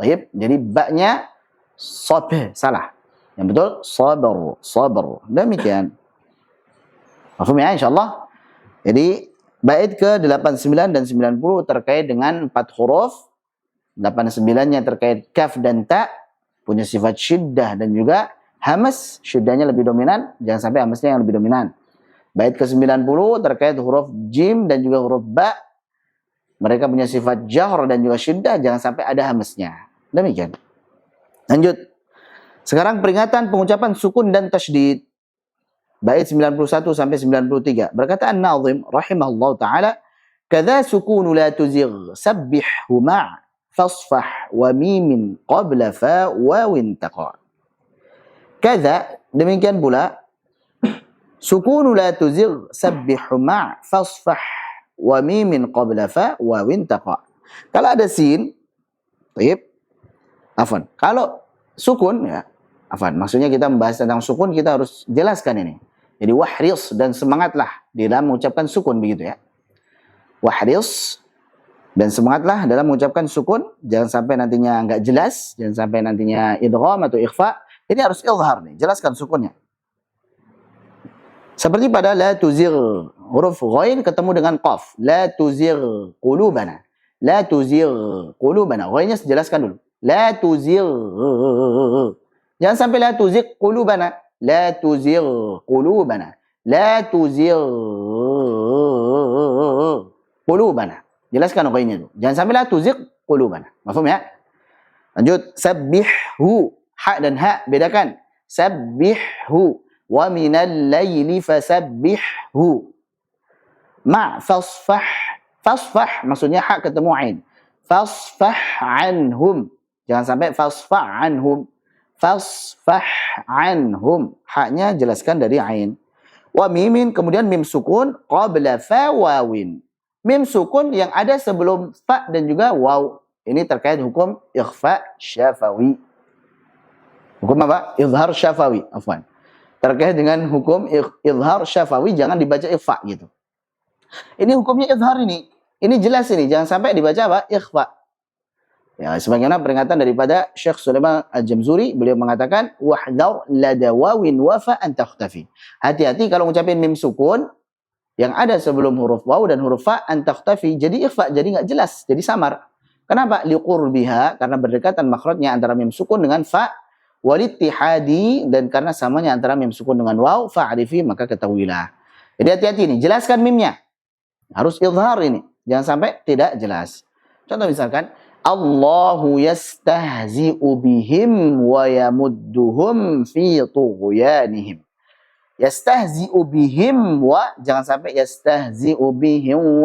Speaker 1: Baik, jadi ba-nya sabr, salah. Yang betul sabr. Demikian. Paham ya insyaallah. Jadi bait ke 89 dan 90 terkait dengan 4 huruf. 89-nya terkait kaf dan ta, punya sifat syiddah dan juga hamas syiddahnya lebih dominan, jangan sampai hamasnya yang lebih dominan. Bait ke-90 terkait huruf jim dan juga huruf ba. Mereka punya sifat jahr dan juga syiddah, jangan sampai ada hamasnya. Demikian. Lanjut. Sekarang peringatan pengucapan sukun dan tasydid. Bait 91 sampai 93. Berkata An-Nazim rahimahullah taala, "Kadza sukunu la tuzigh sabbihhu ma' fasfah wa mim qabla fa wawin taqa." Kadza demikian pula sukunu la tuzigh sabbihhu ma' fasfah wa mim qabla fa wawin taqa. Kalau ada sin, baik. Afwan. Kalau sukun ya, afwan. Maksudnya kita membahas tentang sukun, kita harus jelaskan ini. Jadi wahris dan semangatlah di dalam mengucapkan sukun begitu ya. Wahris dan semangatlah dalam mengucapkan sukun, jangan sampai nantinya enggak jelas, jangan sampai nantinya idgham atau ikhfa. Ini harus izhar nih, jelaskan sukunnya. Seperti pada la tuzigh, huruf ghain ketemu dengan qaf. La tuzigh qulubana. La tuzigh qulubana. Ghainnya jelaskan dulu. La tuzigh. Jangan sampai la tuzigh qulubana. La tuzigh qulubana. La tuzigh qulubana. Jelaskan ghainnya itu. Jangan sampai la tuzigh qulubana. Mafhum ya? Lanjut. Sabbihhu. Ha dan ha bedakan. Sabbihhu. Wa minal laili fasabbihhu. Ma fasfah. Fasfah maksudnya ha ketemu ain. Fasfah anhum. Jangan sampai fasfah anhum. Fasfah anhum. Haknya jelaskan dari ain. Wa mimin kemudian mim sukun qabla fa wawin. Mim sukun yang ada sebelum fa dan juga waw. Ini terkait hukum ikhfa syafawi. Hukum apa? Izhar syafawi. Afwan. Terkait dengan hukum izhar syafawi, jangan dibaca ikhfa gitu. Ini hukumnya izhar ini. Ini jelas ini, jangan sampai dibaca apa? Ikhfa. Ya, sebagaimana peringatan daripada Syekh Sulaiman Al-Jamzuri, beliau mengatakan wahdhar lada wawin wa fa an takhtafi. Hati-hati kalau ngucapin mim sukun yang ada sebelum huruf waw dan huruf fa an takhtafi, jadi ikhfa, jadi enggak jelas, jadi samar. Kenapa? Liqurbiha, karena berdekatan makhrajnya antara mim sukun dengan fa. Walittihadi, dan karena samanya antara mim sukun dengan waw, fa'arifi, maka ketahuilah. Jadi hati-hati ini, jelaskan mimnya. Harus izhar ini, jangan sampai tidak jelas. Contoh misalkan, Allahu yastahzi'u bihim wa yamudduhum fi tughyanihim. Yastahzi'u bihim wa, jangan sampai yastahzi'u bihim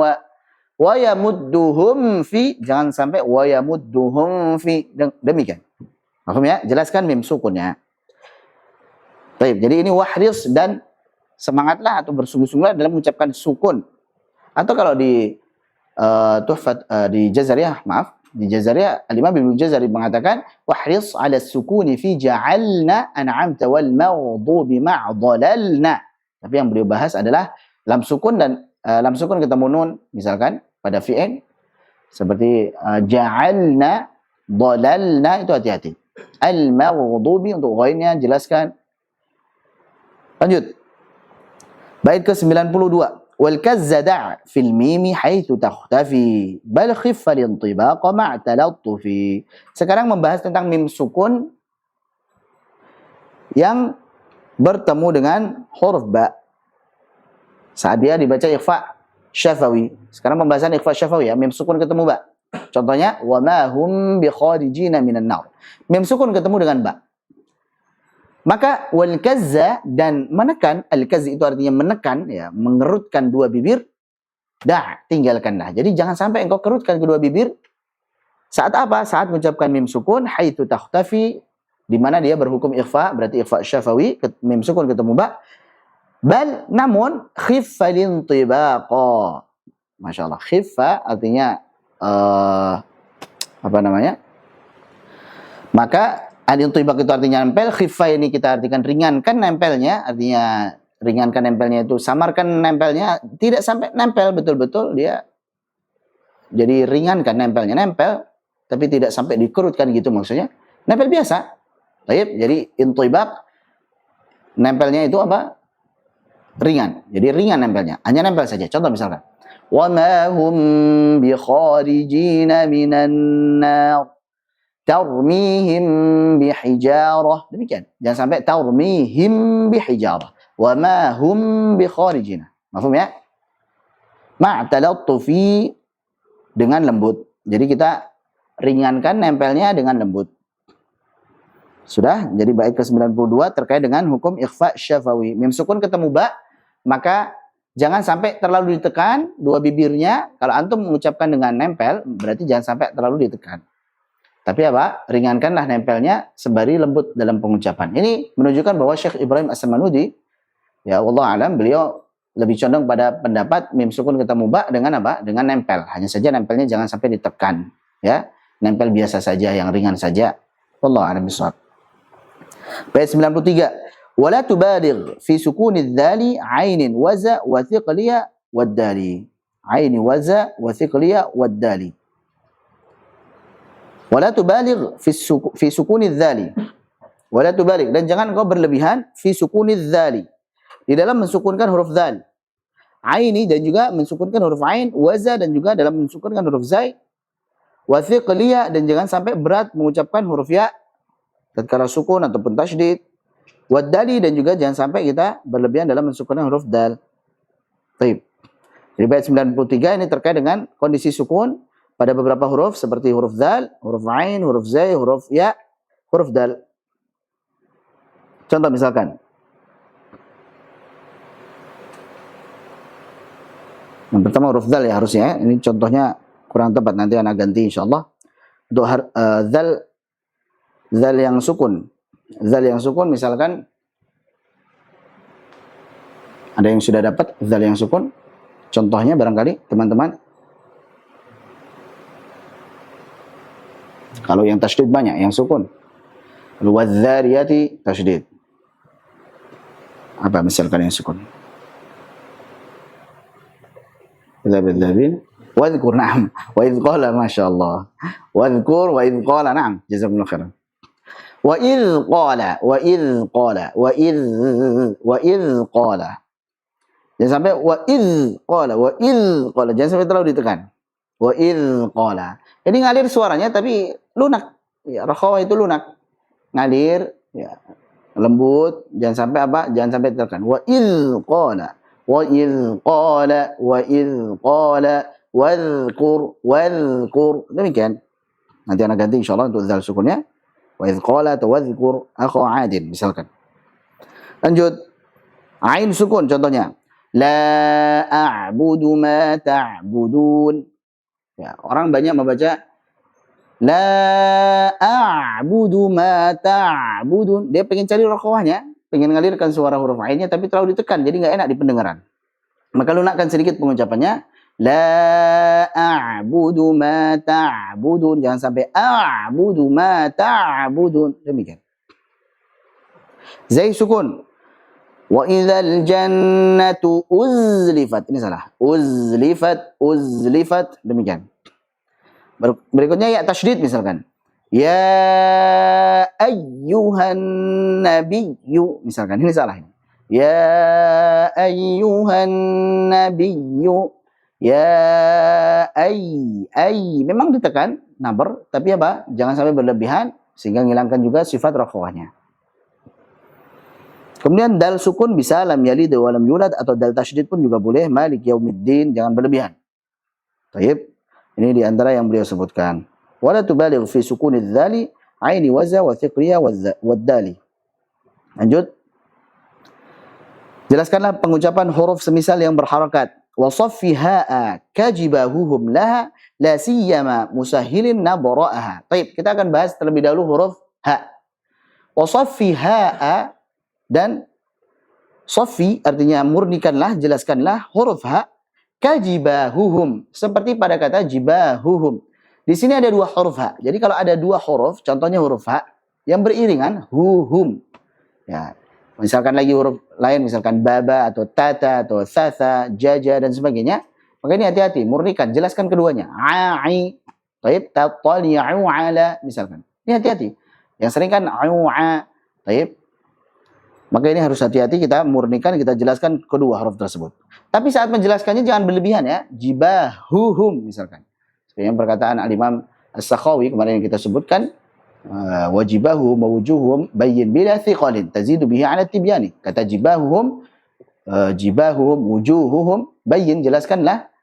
Speaker 1: wa yamudduhum fi, jangan sampai wa yamudduhum fi. Demikian. Paham ya? Jelaskan mim sukunnya. Baik, jadi ini wahris dan semangatlah atau bersungguh-sungguhlah dalam mengucapkan sukun. Atau kalau di Tuhfat di Jazariyah, maaf, di Jazariyah Al-Imam Ibnu Jazari mengatakan wahris 'ala sukuni fi ja'alna an'amta wal maghdubi ma'dhalalna. Tapi yang beliau bahas adalah lam sukun dan lam sukun ketemu nun, misalkan pada fi'il seperti ja'alna, dhalalna, itu hati-hati. Al-maghdubi untuk ghainnya jelaskan. Lanjut. Bait ke-92. Wal kazzada' fil mimi haitsu takhtafi bal khiffa al-intibaq ma'a talattufi. Sekarang membahas tentang mim sukun yang bertemu dengan huruf ba saat dia dibaca ikhfa syafawi. Sekarang pembahasan ikhfa syafawi ya, mim sukun ketemu ba. Contohnya wa ma hum bi kharijina minan nar. Mim sukun ketemu dengan ba. Maka wal kazza, dan menekan, al kazz itu artinya menekan ya, mengerutkan dua bibir. Dah, tinggalkanlah. Jadi jangan sampai engkau kerutkan kedua bibir. Saat apa? Saat mengucapkan mim sukun haitsu takhtafi, di mana dia berhukum ikhfa, berarti ikhfa syafawi, mim sukun ketemu ba. Bal namun khiffa lintibaqa. Masyaallah, khiffa artinya apa namanya? Maka al-intibaq itu artinya nempel, khiffa ini kita artikan ringankan nempelnya, artinya ringankan nempelnya itu samarkan nempelnya, tidak sampai nempel betul-betul dia. Jadi ringankan nempelnya, nempel tapi tidak sampai dikerutkan gitu maksudnya. Nempel biasa. Baik, jadi intibaq nempelnya itu apa? Ringan. Jadi ringan nempelnya, hanya nempel saja. Contoh misalkan وَمَا هُمْ بِخَارِجِينَ مِنَ النَّارِ. tarmihim bihijarah. Demikian. Jangan sampai tarmihim bihijarah. Wa ma hum bikharijina. Mafhum ya? Ma'talattufi dengan lembut. Jadi kita ringankan nempelnya dengan lembut. Sudah, jadi bait ke-92 terkait dengan hukum ikhfa syafawi. Mim sukun ketemu ba, maka jangan sampai terlalu ditekan dua bibirnya. Kalau antum mengucapkan dengan nempel, berarti jangan sampai terlalu ditekan. Tapi apa? Ringankanlah nempelnya sembari lembut dalam pengucapan. Ini menunjukkan bahwa Syekh Ibrahim As-Samanudi, ya Allah alam, beliau lebih condong pada pendapat mim sukun ketemu ba dengan apa? Dengan nempel. Hanya saja nempelnya jangan sampai ditekan, ya. Nempel biasa saja, yang ringan saja. Wallahu a'lam bishawab. Bait 93. Wala tubaligh fi sukuni dzali 'ainin waza wa thiqliya wad-dali. 'aini waza wa thiqliya wad-dali. Wala tubaligh fi sukuni dzali. Wala tubaligh, dan jangan kau berlebihan fi sukuni dzali, di dalam mensukunkan huruf dzal. Aini, dan juga mensukunkan huruf ain, waza, dan juga dalam mensukunkan huruf zai, wa thiqliya, dan jangan sampai berat mengucapkan huruf ya tatkala sukun ataupun tasydid, wad-dali, dan juga jangan sampai kita berlebihan dalam mensukunkan huruf dal. Baik. Jadi bait 93 ini terkait dengan kondisi sukun pada beberapa huruf seperti huruf dal, huruf ain, huruf zai, huruf ya, huruf dal. Contoh misalkan, yang pertama huruf dal ya harusnya. Ini contohnya kurang tepat, nanti anak ganti insyaallah. Untuk zal yang sukun. Zal yang sukun misalkan, ada yang sudah dapat zal yang sukun? Contohnya barangkali teman-teman. Kalau yang tasydid banyak, yang sukun. Wadzariyati tasydid. Apa misalkan yang sukun? Wadhkur, na'am. Wa idh qala, masyaallah. Wadhkur wa idh qala, na'am. Jazakumullah khairan. Wa idh qala, wa idh qala, wa idh qala. Jangan sampai wa idh qala, wa idh qala. Jangan sampai terlalu ditekan. Wa idh qala. Jadi ngalir suaranya tapi lunak. Ya, rakhawah itu lunak. Ngalir, ya, lembut, jangan sampai apa? Jangan sampai ditekan. Wa idh qala. Wa idh qala, wa idh qala, wadhkur, wadhkur. Demikian. Nanti anak ganti insyaallah untuk zal sukunnya. Wa idh qala atau wadhkur akhu Adin misalkan. Lanjut. Ain sukun contohnya. La a'budu ma ta'budun. Ya, orang banyak membaca la a'budu ma ta'budun. Dia pengen cari rakhawahnya, pengen ngalirkan suara huruf ainnya tapi terlalu ditekan jadi enggak enak di pendengaran. Maka lunakkan sedikit pengucapannya. La a'budu ma ta'budun. Jangan sampai a'budu ma ta'budun. Demikian. Zai sukun. Wa idzal jannatu uzlifat. Ini salah. Uzlifat, uzlifat. Demikian. Berikutnya ya tasydid misalkan. Ya ayyuhan nabiyyu. Misalkan ini salah. Ya ayyuhan nabiyyu. Ya ay. Memang ditekan nabar, tapi apa? Jangan sampai berlebihan sehingga menghilangkan juga sifat rakhawahnya. Kemudian dal sukun bisa lam yalid wa lam yulad, atau dal tasydid pun juga boleh. Malik yaumiddin, jangan berlebihan. Baik. Ini di antara yang beliau sebutkan. Wala tubaligh fi sukuniz dzali aini waza wa thiqliya wad-dali. Lanjut. Jelaskanlah pengucapan huruf semisal yang berharakat. Wa saffi ha'a kajibahuhum laha la siyama musahhilin nabra'aha. Baik, kita akan bahas terlebih dahulu huruf ha. Wa saffi ha'a, dan saffi artinya murnikanlah, jelaskanlah huruf ha kajibahuhum, seperti pada kata jibahuhum. Di sini ada dua huruf ha. Jadi kalau ada dua huruf, contohnya huruf ha yang beriringan huhum. Ya, misalkan lagi huruf lain, misalkan baba atau tata atau sasa, jaja dan sebagainya, maka ini hati-hati, murnikan, jelaskan keduanya. Ai, taib, tatali'u ala, misalkan. Ini hati-hati. Yang sering kan au'a, taib. Maka ini harus hati-hati, kita murnikan, kita jelaskan kedua huruf tersebut. Tapi saat menjelaskannya jangan berlebihan ya. Jibahuhum misalkan. Seperti yang perkataan Al-Imam As-Sakhawi kemarin yang kita sebutkan. wa jibahuhum wa wujuhum bayyin bila thiqalin tazidu bihi 'ala tibyani. Kata jibahuhum, wujuhuhum bayyin, jelaskanlah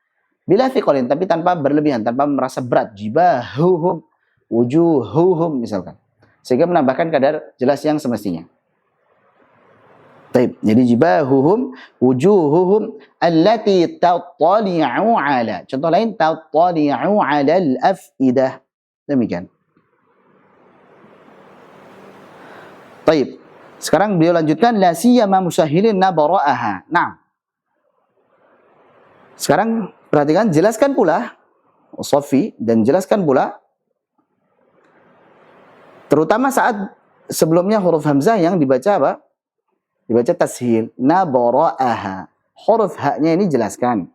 Speaker 1: bila thiqalin, tapi tanpa berlebihan, tanpa merasa berat. Jibahuhum, wujuhuhum misalkan. Sehingga menambahkan kadar jelas yang semestinya. Baik, jadi jibahuhum, wujuhuhum allati tattali'u 'ala. Contoh lain, tattali'u 'ala al-af'idah. Demikian. Baik. Sekarang beliau lanjutkan la siyama musahhilin nabara'aha. Nah. Sekarang perhatikan, jelaskan pula Sofi, dan jelaskan pula terutama saat sebelumnya huruf hamzah yang dibaca apa? Dibaca tashil, nabara'aha. Huruf haknya ini jelaskan.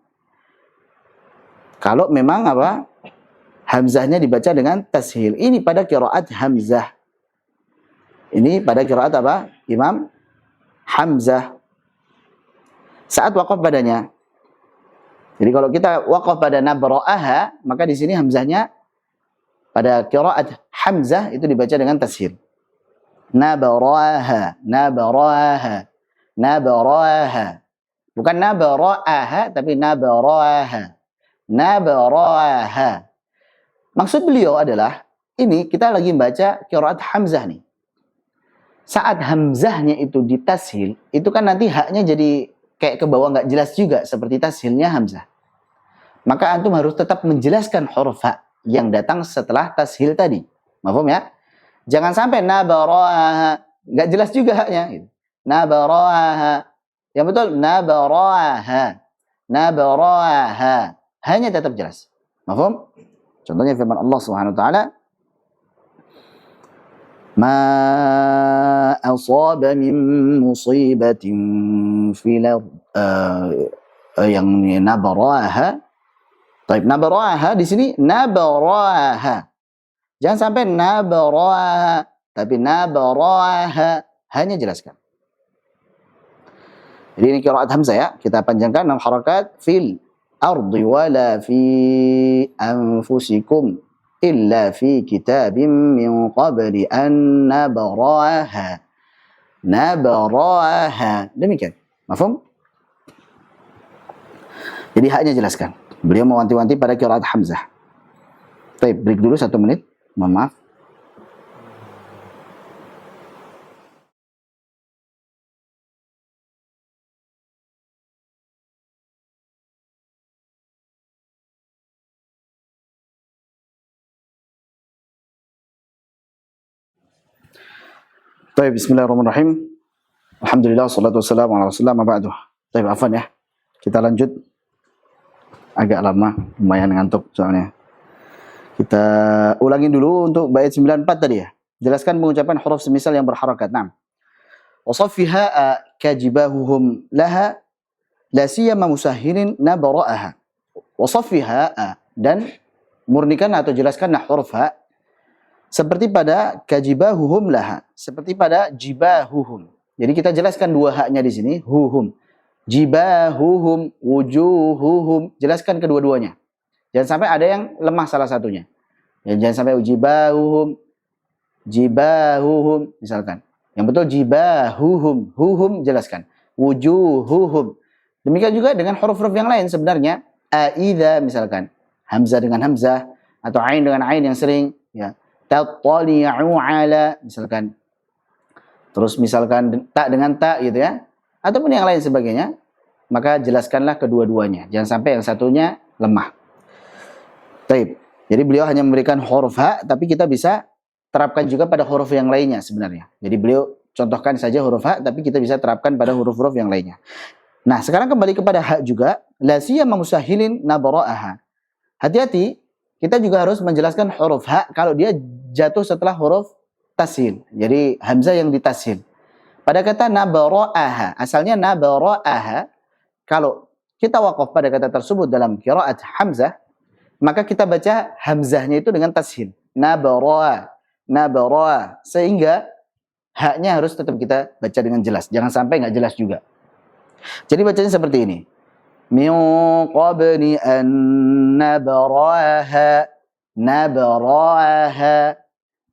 Speaker 1: Kalau memang apa? Hamzahnya dibaca dengan tashil. Ini pada qiraat hamzah. Ini pada qiraat apa? Imam Hamzah. Saat waqaf padanya. Jadi kalau kita waqaf pada nabara'aha, maka di sini hamzahnya pada qiraat Hamzah itu dibaca dengan tashil. Nabara'aha, nabara'aha, nabara'aha. Bukan nabara'aha, tapi nabara'aha. Nabara'aha. Maksud beliau adalah, ini kita lagi membaca qiraat Hamzah nih. Saat hamzahnya itu ditashil, itu kan nanti haknya jadi kayak ke bawah, nggak jelas juga seperti tashilnya hamzah. Maka antum harus tetap menjelaskan huruf hak yang datang setelah tashil tadi. Mafhum ya? Jangan sampai nabara'aha, nggak jelas juga haknya. Gitu. Nabara'aha. Yang betul, nabara'aha. Nabara'aha. Hanya tetap jelas. Mafhum? Contohnya firman Allah Subhanahu wa taala, ma asaba min musibatin fil yang nabara'aha. Baik, nabara'aha di sini nabara'aha. Jangan sampai nabara'aha, tapi nabara'aha. Hanya jelaskan. Jadi ini qiraat hamzah ya. Kita panjangkan 6 harakat. Fil ardi wala fi anfusikum illa fi kitabim min qabli an nabara'aha. Nabara'aha. Demikian. Mafhum? Jadi haknya jelaskan. Beliau mewanti-wanti pada qiraat hamzah. Baik, break dulu 1 menit. Mohon maaf. Baik, bismillahirrahmanirrahim. Alhamdulillah, salatu wassalamu ala rasulillah, ma ba'du. Baik, afwan ya. Kita lanjut. Agak lama, lumayan ngantuk soalnya. Kita ulangin dulu untuk bait 94 tadi ya. Jelaskan pengucapan huruf semisal yang berharakat. Naam. Wasaffiha kajibahuhum laha la siyama musahhirin nabara'aha. Wasaffiha, dan murnikan atau jelaskan huruf ha seperti pada kajibahuhum laha, seperti pada jibahuhum. Jadi kita jelaskan dua haknya di sini, huhum. Jibahuhum, wujuhuhum, jelaskan kedua-duanya. Jangan sampai ada yang lemah salah satunya. Ya, jangan sampai jibahuhum, jibahuhum misalkan. Yang betul jibahuhum, huhum jelaskan. Wujuhuhum. Demikian juga dengan huruf-huruf yang lain sebenarnya. Aidza misalkan, hamzah dengan hamzah atau ain dengan ain yang sering ya. Tattali'u 'ala misalkan. Terus misalkan tak dengan tak gitu ya. Ataupun yang lain sebagainya, maka jelaskanlah kedua-duanya. Jangan sampai yang satunya lemah. Baik. Jadi beliau hanya memberikan huruf ha, tapi kita bisa terapkan juga pada huruf yang lainnya sebenarnya. Jadi beliau contohkan saja huruf ha, tapi kita bisa terapkan pada huruf-huruf yang lainnya. Nah, sekarang kembali kepada ha juga, la siyama musahhilin nabara'aha. Hati-hati, kita juga harus menjelaskan huruf ha kalau dia jatuh setelah huruf tashil. Jadi hamzah yang ditashil. Pada kata nabara'aha, asalnya nabara'aha, kalau kita waqaf pada kata tersebut dalam qiraat hamzah, maka kita baca hamzahnya itu dengan tashil. Nabara'a, nabara'a, sehingga haknya harus tetap kita baca dengan jelas. Jangan sampai nggak jelas juga. Jadi bacanya seperti ini. Min qabli an nabra'aha, nabra'aha.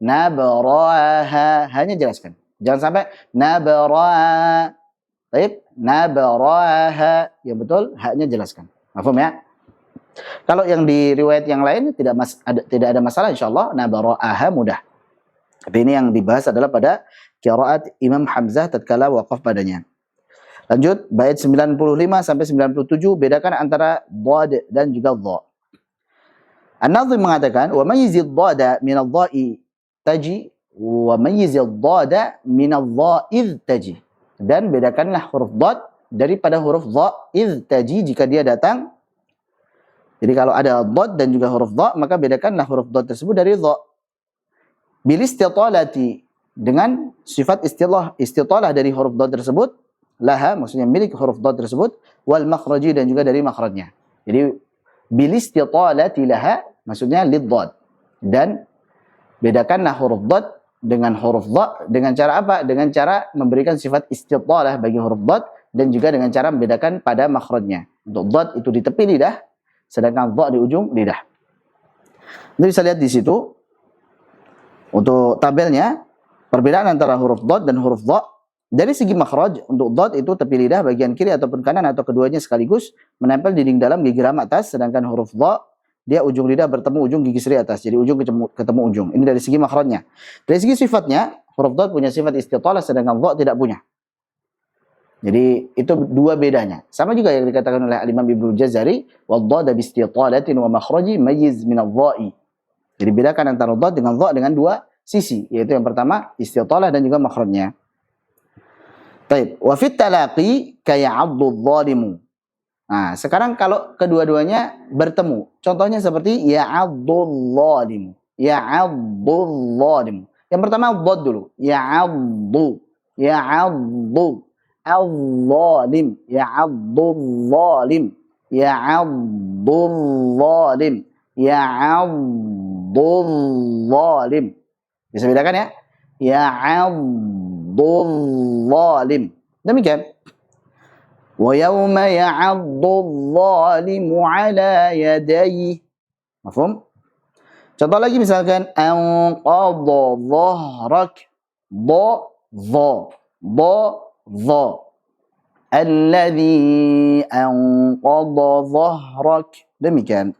Speaker 1: nabraha, hanya jelaskan. Jangan sampai nabraha. Baik, nabraha. Ya betul, haknya jelaskan. Paham ya? Kalau yang di riwayat yang lain tidak ada masalah insyaallah, nabraha mudah. Tapi ini yang dibahas adalah pada qiraat Imam Hamzah tatkala waqaf padanya. Lanjut, bait 95 sampai 97 bedakan antara dhad dan juga dha. An-Nadhim mengatakan, "Wa mayyizid dhada min adh-dha'i taji wa mayyizid dhada min adh-dha'i taji." Dan bedakanlah huruf dhad daripada huruf dha idh taji jika dia datang. Jadi kalau ada dhad dan juga huruf dha, maka bedakanlah huruf dhad tersebut dari dha. Bil istitalati, dengan sifat istitalah dari huruf dhad tersebut, laha maksudnya milik huruf dhad tersebut, wal makhraji dan juga dari makhrajnya. Jadi bil istitalati laha maksudnya lid dhad. Dan bedakanlah huruf dhad dengan huruf dha dengan cara apa? Dengan cara memberikan sifat istitalah bagi huruf dhad dan juga dengan cara membedakan pada makhrajnya. Untuk dhad itu di tepi lidah, sedangkan dha di ujung lidah. Anda bisa lihat di situ untuk tabelnya perbedaan antara huruf dhad dan huruf dha. Dari segi makhraj, untuk dhad itu tepi lidah bagian kiri ataupun kanan atau keduanya sekaligus menempel di dinding dalam gigi ram atas, sedangkan huruf dha dia ujung lidah bertemu ujung gigi seri atas. Jadi ujung ketemu ujung. Ini dari segi makhrajnya. Dari segi sifatnya, huruf dhad punya sifat istitalah sedangkan dha tidak punya. Jadi itu dua bedanya. Sama juga yang dikatakan oleh Al-Imam Ibnu Jazari, "Wadh-dhada bi istitalatin wa makhraji mayyiz min adh-dha'i." Jadi bedakan antara dhad dengan dha dengan dua sisi, yaitu yang pertama istitalah dan juga makhrajnya. Baik, wa fit talaqi kaya'addu adh-dhalimu. Nah, sekarang kalau kedua-duanya bertemu, contohnya seperti ya'addu adh-dhalimu. Ya'addu adh-dhalimu. Yang pertama dhad dulu. Ya'addu. Ya'addu. Al-zalim. Ya'addu adh-dhalim. Ya'addu adh-dhalim. Ya'addu adh-dhalim. Bisa bedakan ya? Ya'addu adh-dhalim. Demikian. Wa yawma ya'addu adh-dhalimu 'ala yadayhi. Mafhum? Contoh lagi misalkan anqadha dhahrak. Dha. Alladhi anqadha dhahrak. Demikian.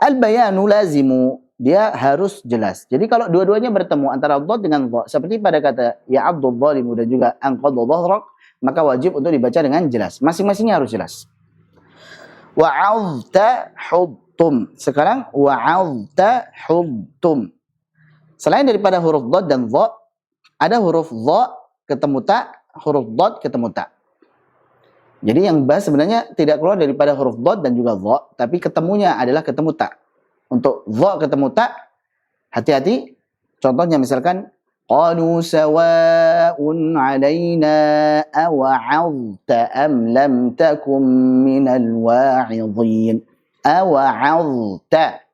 Speaker 1: Al-bayanu lazimu, dia harus jelas. Jadi kalau dua-duanya bertemu antara dhad dengan dha, seperti pada kata ya'addu adh-dhalimu dan juga anqadha dhahrak, maka wajib untuk dibaca dengan jelas. Masing-masingnya harus jelas. Wa'adta hudtum. Sekarang wa'adta hudtum. Selain daripada huruf dhad dan dha, ada huruf dha ketemu ta, huruf dhad ketemu ta. Jadi yang bahas sebenarnya tidak keluar daripada huruf dhad dan juga dha, tapi ketemunya adalah ketemu ta. Untuk dha ketemu ta, hati-hati. Contohnya misalkan qalu sawa'un 'alaina awa'adta am lam takum minal wa'idhin. Awa'adta.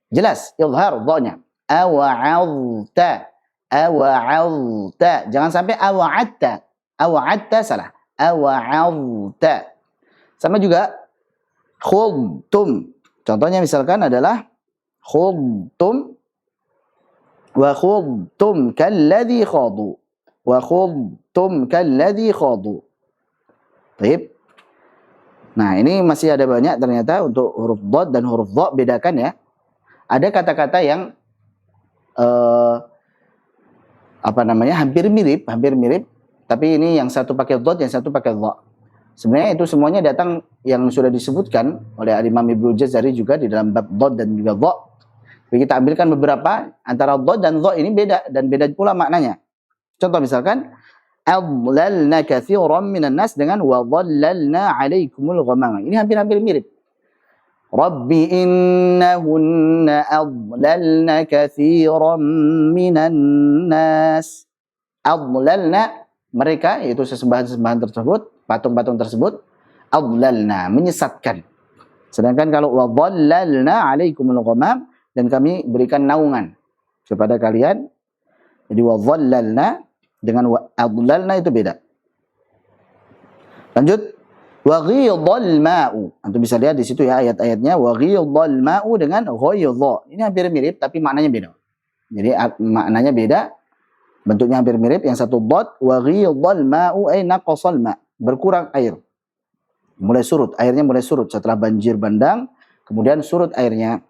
Speaker 1: Jelas, izhar dha-nya. Awa'adta. Awa'adta. Jangan sampai awa'adta. Awa'adta salah. Awa'adta. Sama juga khudtum. Contohnya misalkan adalah khudtum wa khudtum kalladhi khadu. Wa khudtum kalladhi khadu. Baik. Nah, ini masih ada banyak ternyata untuk huruf dhad dan huruf dha, bedakan ya. Ada kata-kata yang hampir mirip, tapi ini yang satu pakai dhad, yang satu pakai dha. Sebenarnya itu semuanya datang yang sudah disebutkan oleh Imam Ibnu Jazari juga di dalam bab dhad dan juga dha. Jadi kita ambilkan beberapa antara dhad dan dha ini beda dan beda pula maknanya. Contoh misalkan adlalna katsiran minan nas dengan wa dhallalna 'alaikumul ghamama. Ini hampir-hampir mirip. Rabbi innahunna adlalna katsiran minan nas. Adlalna, mereka, yaitu sesembahan-sesembahan tersebut, patung-patung tersebut, adlalna, menyesatkan. Sedangkan kalau wa dhallalna 'alaikumul ghamam, dan kami berikan naungan kepada kalian. Jadi wa dhallalna dengan wa adlalna itu beda. Lanjut. Wa ghidhal ma'u. Antum bisa lihat di situ ya ayat-ayatnya. Wa ghidhal ma'u dengan ghaidha. Ini hampir mirip tapi maknanya beda. Jadi maknanya beda, bentuknya hampir mirip. Yang satu dhad, wa ghidhal ma'u ay naqasal ma', berkurang air. Mulai surut, airnya mulai surut setelah banjir bandang, kemudian surut airnya.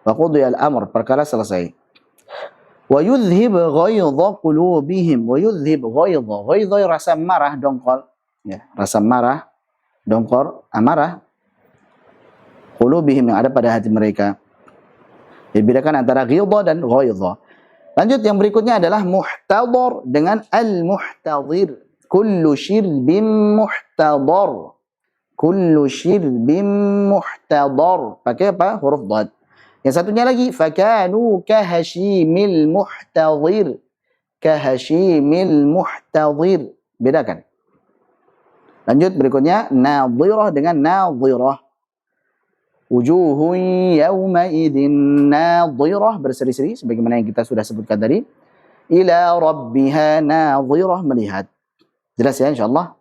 Speaker 1: Wa qudiyal amr, perkara selesai. Wa yudhhib ghaidha qulubihim, wa yudhhib ghaidha. Ghaidha rasa marah, dongkol. Ya, rasa marah, dongkol, amarah. Qulubihim yang ada pada hati mereka. Dibedakan antara ghidha dan ghaidha. Lanjut yang berikutnya adalah muhtadhar dengan al-muhtadhir. Kullu syirbin muhtadhar. Kullu syirbin muhtadhar. Pakai apa? Huruf dhad. Yang satunya lagi fakanu kahashimil muhtadhir. Kahashimil muhtadhir. Bedakan. Lanjut berikutnya nadhirah dengan nadhirah. Wujuhun yawma idin nadhirah, berseri-seri sebagaimana yang kita sudah sebutkan tadi. Ila rabbiha nadhirah, melihat. Jelas ya insyaallah.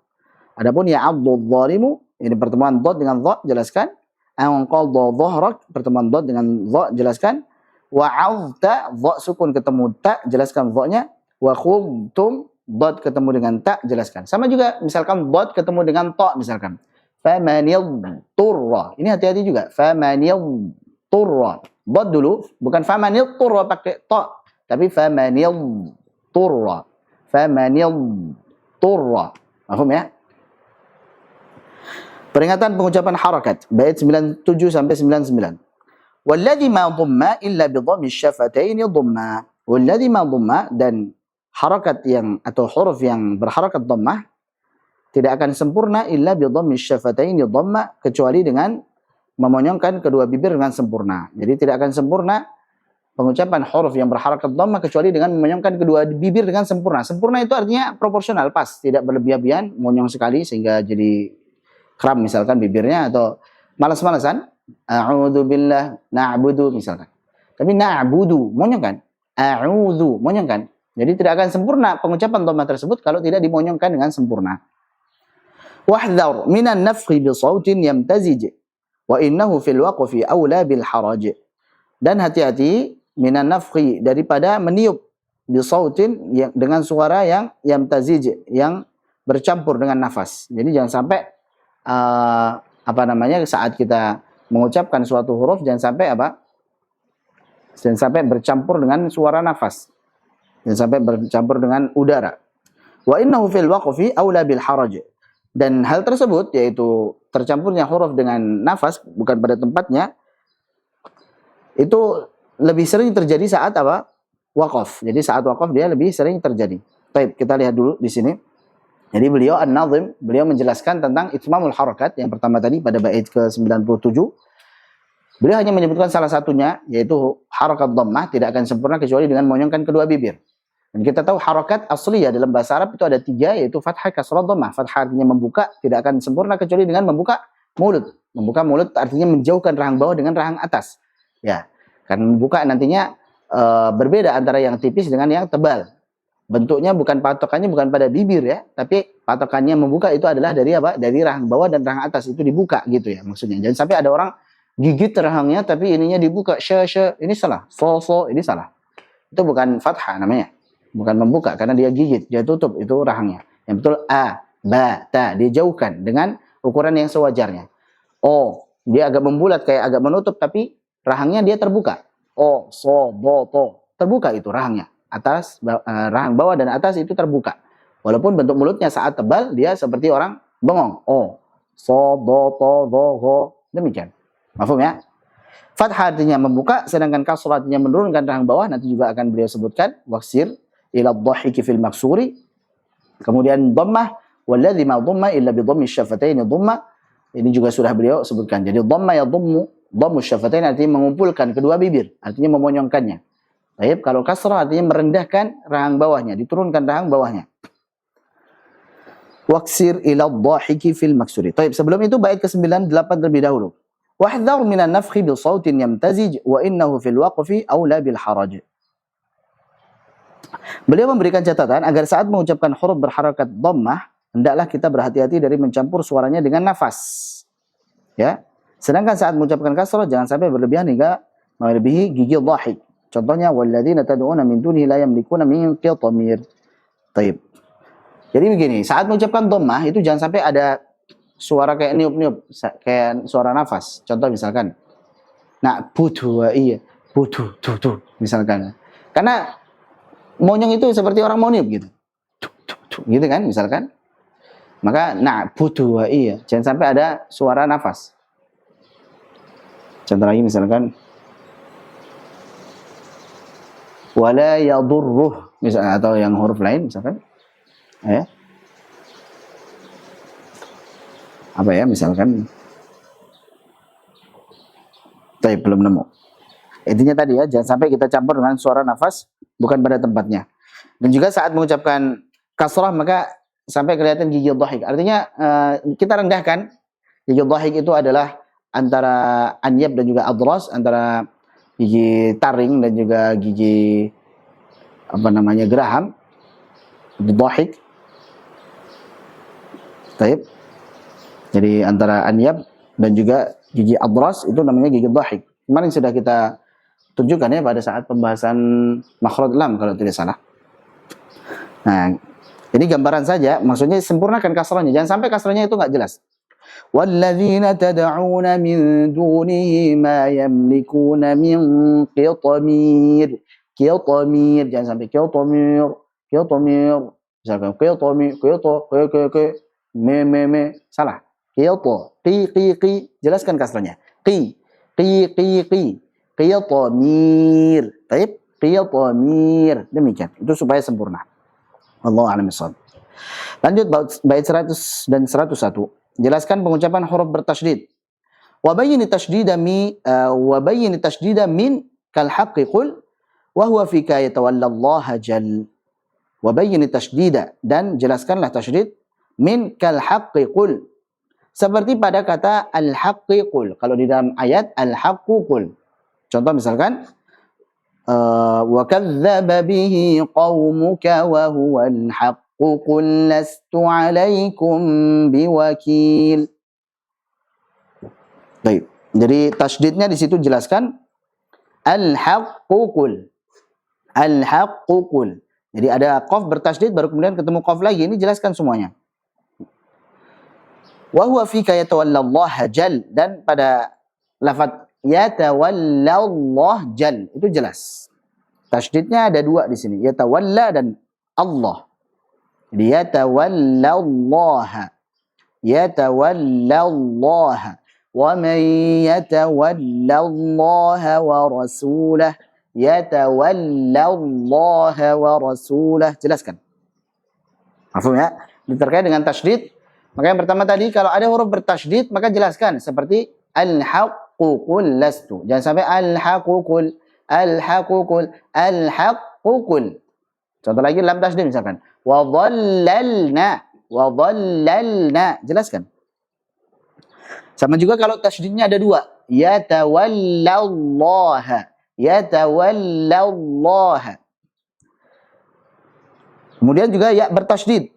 Speaker 1: Adapun ya'addu dhalimu, ini pertemuan dhad dengan dha, jelaskan. Anqadha dhahrak, pertemuan dhad dengan dha, jelaskan. Wa'adta, dha sukun ketemu ta, jelaskan dha-nya. Wa khudtum, dhad ketemu dengan ta, jelaskan. Sama juga misalkan dhad ketemu dengan ta, misalkan. Famanil turra. Ini hati-hati juga. Famanil turra. Dhad dulu, bukan famanil turra pakai ta, tapi famanil turra. Famanil turra. Paham ya? Peringatan pengucapan harakat bait 97 sampai 99. Walladzi ma dhamma illa bi dhammi syafataini dhamma. Walladzi ma dhamma, dan harakat yang atau huruf yang berharakat dhammah tidak akan sempurna illa bi dhammi syafataini dhamma, kecuali dengan memonyongkan kedua bibir dengan sempurna. Jadi tidak akan sempurna pengucapan huruf yang berharakat dhammah kecuali dengan memonyongkan kedua bibir dengan sempurna. Sempurna itu artinya proporsional, pas, tidak berlebih-lebihan, monyong sekali sehingga jadi kram misalkan bibirnya, atau malas-malasan. A'udzu billah na'budu misalkan. Tapi na'budu monyongkan. A'udzu monyongkan. Jadi tidak akan sempurna pengucapan dhammah tersebut kalau tidak dimonyongkan dengan sempurna. Wahdhar minan nafkhi bi shautin yamtazij wa innahu fil waqfi aula bil haraj. Dan hati-hati minan nafkhi, daripada meniup bi shautin, dengan suara yang yamtazij, yang bercampur dengan nafas. Jadi jangan sampai saat kita mengucapkan suatu huruf jangan sampai bercampur dengan suara nafas, jangan sampai bercampur dengan udara. Wa innahu fil waqfi aula bil haraj, dan hal tersebut yaitu tercampurnya huruf dengan nafas bukan pada tempatnya itu lebih sering terjadi saat waqaf. Jadi saat waqaf dia lebih sering terjadi. Baik, kita lihat dulu di sini. Jadi beliau An-Nazim, beliau menjelaskan tentang itmamul harakat yang pertama tadi pada bait ke-97. Beliau hanya menyebutkan salah satunya, yaitu harakat dhammah tidak akan sempurna kecuali dengan memonyongkan kedua bibir. Dan kita tahu harakat asliyah dalam bahasa Arab itu ada 3, yaitu fathah, kasrah, dhammah. Fathah artinya membuka, tidak akan sempurna kecuali dengan membuka mulut. Membuka mulut artinya menjauhkan rahang bawah dengan rahang atas. Ya, kan membuka nantinya berbeda antara yang tipis dengan yang tebal. Bentuknya patokannya bukan pada bibir ya, tapi patokannya membuka itu adalah dari Dari rahang bawah dan rahang atas itu dibuka gitu ya maksudnya. Jangan sampai ada orang gigit rahangnya tapi ininya dibuka, ini salah, ini salah. Itu bukan fathah namanya. Bukan membuka karena dia gigit, dia tutup itu rahangnya. Yang betul a, ba, ta, dia jauhkan dengan ukuran yang sewajarnya. O, dia agak membulat kayak agak menutup tapi rahangnya dia terbuka. O, so, bo, to, terbuka itu rahangnya. Atas, rahang bawah dan atas itu terbuka. Walaupun bentuk mulutnya saat tebal dia seperti orang bengong. O, so, do, to, do, go, demikian. Mafhum ya? Fathah artinya membuka, sedangkan kasrah artinya menurunkan rahang bawah. Nanti juga akan beliau sebutkan. Waksir ila dhahiki fil maksuri. Kemudian dhammah, walladzi ma dhamma illa bi dhammi syafataini dhamma. Ini juga sudah beliau sebutkan. Jadi dhamma ya dhammu syafataini artinya mengumpulkan kedua bibir, artinya memonyongkannya. Baik, kalau kasrah artinya merendahkan rahang bawahnya, diturunkan rahang bawahnya. Waksir ila dhahiki fil maksuri. Baik, sebelum itu bait ke-98 terlebih dahulu. Wahdhar minan nafkhi bi shautin yamtazij wa innahu fil waqfi aula bil haraj. Beliau memberikan catatan agar saat mengucapkan huruf berharakat dhammah hendaklah kita berhati-hati dari mencampur suaranya dengan nafas. Ya. Sedangkan saat mengucapkan kasrah jangan sampai berlebihan hingga melebihi gigi dhahik. Contohnya walladzina tad'una min dunihi la yamlikuna min qitmir. Taib. Jadi begini, saat mengucapkan dhammah itu jangan sampai ada suara kayak niup-niup, kayak suara nafas. Contoh misalkan, nak butuh iya, butuh tuh misalkan. Karena monyong itu seperti orang mau niup gitu. Gitu kan misalkan. Maka nak butuh iya, jangan sampai ada suara nafas. Contoh lagi misalkan wala yadurruh misalkan, atau yang huruf lain misalkan. Ya. Apa ya misalkan tapi belum nemu. Intinya tadi ya, jangan sampai kita campur dengan suara nafas bukan pada tempatnya. Dan juga saat mengucapkan kasrah maka sampai kelihatan gigi dhahik. Artinya kita rendahkan. Gigi dhahik itu adalah antara anyab dan juga adras, antara gigi taring dan juga gigi geraham. Dhahik. Taib. Jadi antara anyab dan juga gigi adras itu namanya gigi dhahik. Kemarin sudah kita tunjukkan ya pada saat pembahasan makhraj lam kalau tidak salah. Nah, ini gambaran saja, maksudnya sempurnakan kasrahnya. Jangan sampai kasrahnya itu nggak jelas. Walladzina tad'una min dunihi ma yamlikuna min qitmir. Qitmir, jangan sampai qitmir. Misalkan qitmir, me, salah. Qi, jelaskan kasrahnya. Qi, qitmir. Baik, qitmir. Demikian. Itu supaya sempurna. Wallahu a'lam bishawab. Lanjut bait 100 dan 101. Jelaskan pengucapan huruf bertasydid. Wa bayyin tasydida min kal haqqi qul wa huwa fika yatawalla Allah jal. Wa bayyin tasydida, dan jelaskanlah tasydid min kal haqqi qul, seperti pada kata al-haqqi qul. Kalau di dalam ayat al-haqqu qul. Contoh misalkan wa kadzdzaba bihi qaumuka wa huwal haqqu qul lastu 'alaikum biwakil. Baik. Jadi tasydidnya di situ jelaskan al-haqqu qul. Al-haqqu qul. Jadi ada qaf bertasydid baru kemudian ketemu qaf lagi. Ini jelaskan semuanya. Wa huwa fika yatawallallah jal, dan pada lafaz yatawallallah jal itu jelas. Tasydidnya ada dua di sini, yatawalla dan Allah. Jadi yatawallallah wa man yatawallallaha wa rasulah yatawallallaha wa rasulah. Jelaskan. Paham ya? Terkait dengan tasydid, maka yang pertama tadi kalau ada huruf bertasydid maka jelaskan seperti al-haqqu qul lastu. Jangan sampai al-haqqu qul, al-haqqu qul, al-haqqu qul. Contoh lagi lam tasydid misalkan wa dhallalna, jelaskan. Sama juga kalau tasydidnya ada dua, yatawallallaha. Kemudian juga ya bertasydid.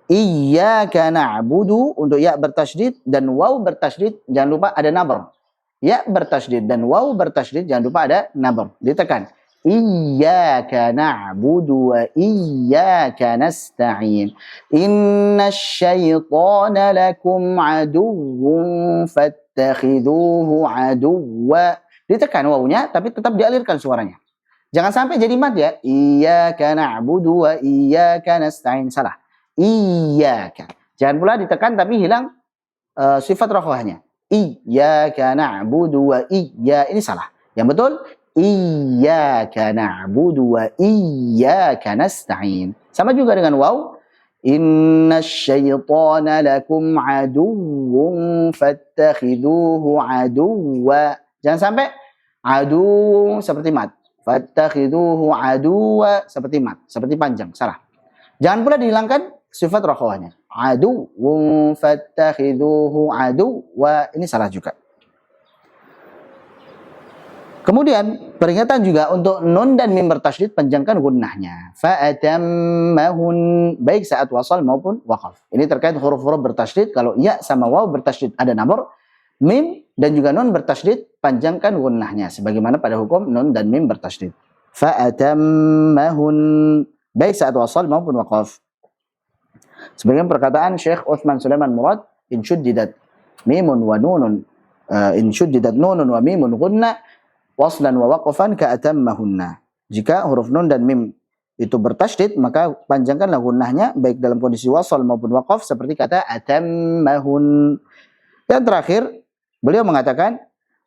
Speaker 1: Iyyaka na'budu, untuk ya bertasydid dan waw bertasydid jangan lupa ada nabar. Ya bertasydid dan waw bertasydid jangan lupa ada nabar. Ditekan. Iyyaka na'budu wa iyyaka nasta'in. Innasyaitana lakum aduwwun fattakhidhuhu aduwwa. Ditekan wawunya tapi tetap dialirkan suaranya. Jangan sampai jadi mad ya. Iyyaka na'budu wa iyyaka nasta'in. Salah. Iyyaka. Jangan pula ditekan tapi hilang sifat rokhawahnya. Iyyaka na'budu wa ini salah. Yang betul iyyaka na'budu wa iyyaka nasta'in. Sama juga dengan waw. Innasyaitana lakum aduwwun fattakhidhuhu aduwwa. Jangan sampai adu seperti mat. Fattakhidhuhu aduwwa seperti mat, seperti panjang. Salah. Jangan pula dihilangkan sifat rokhawahnya. Aduwwun fattakhidhuhu aduwwa. Ini salah juga. Kemudian peringatan juga untuk nun dan mim bertasydid, panjangkan gunnahnya. Fa'atammahun, baik saat wasal maupun waqaf. Ini terkait huruf-huruf bertasydid. Kalau ya sama waw bertasydid ada nabar, mim dan juga nun bertasydid, panjangkan gunnahnya sebagaimana pada hukum nun dan mim bertasydid. fa'atammahun, baik saat wasal maupun waqaf. Sebagian perkataan Syekh Utsman Sulaiman Murad, in syuddidat mimun wa nunun, in syuddidat nunun wa mimun gunna waslan wa waqfan ka'atammahunna. Jika huruf nun dan mim itu bertasydid, maka panjangkanlah gunnahnya baik dalam kondisi wasal maupun waqaf seperti kata atammahun. Yang terakhir, beliau mengatakan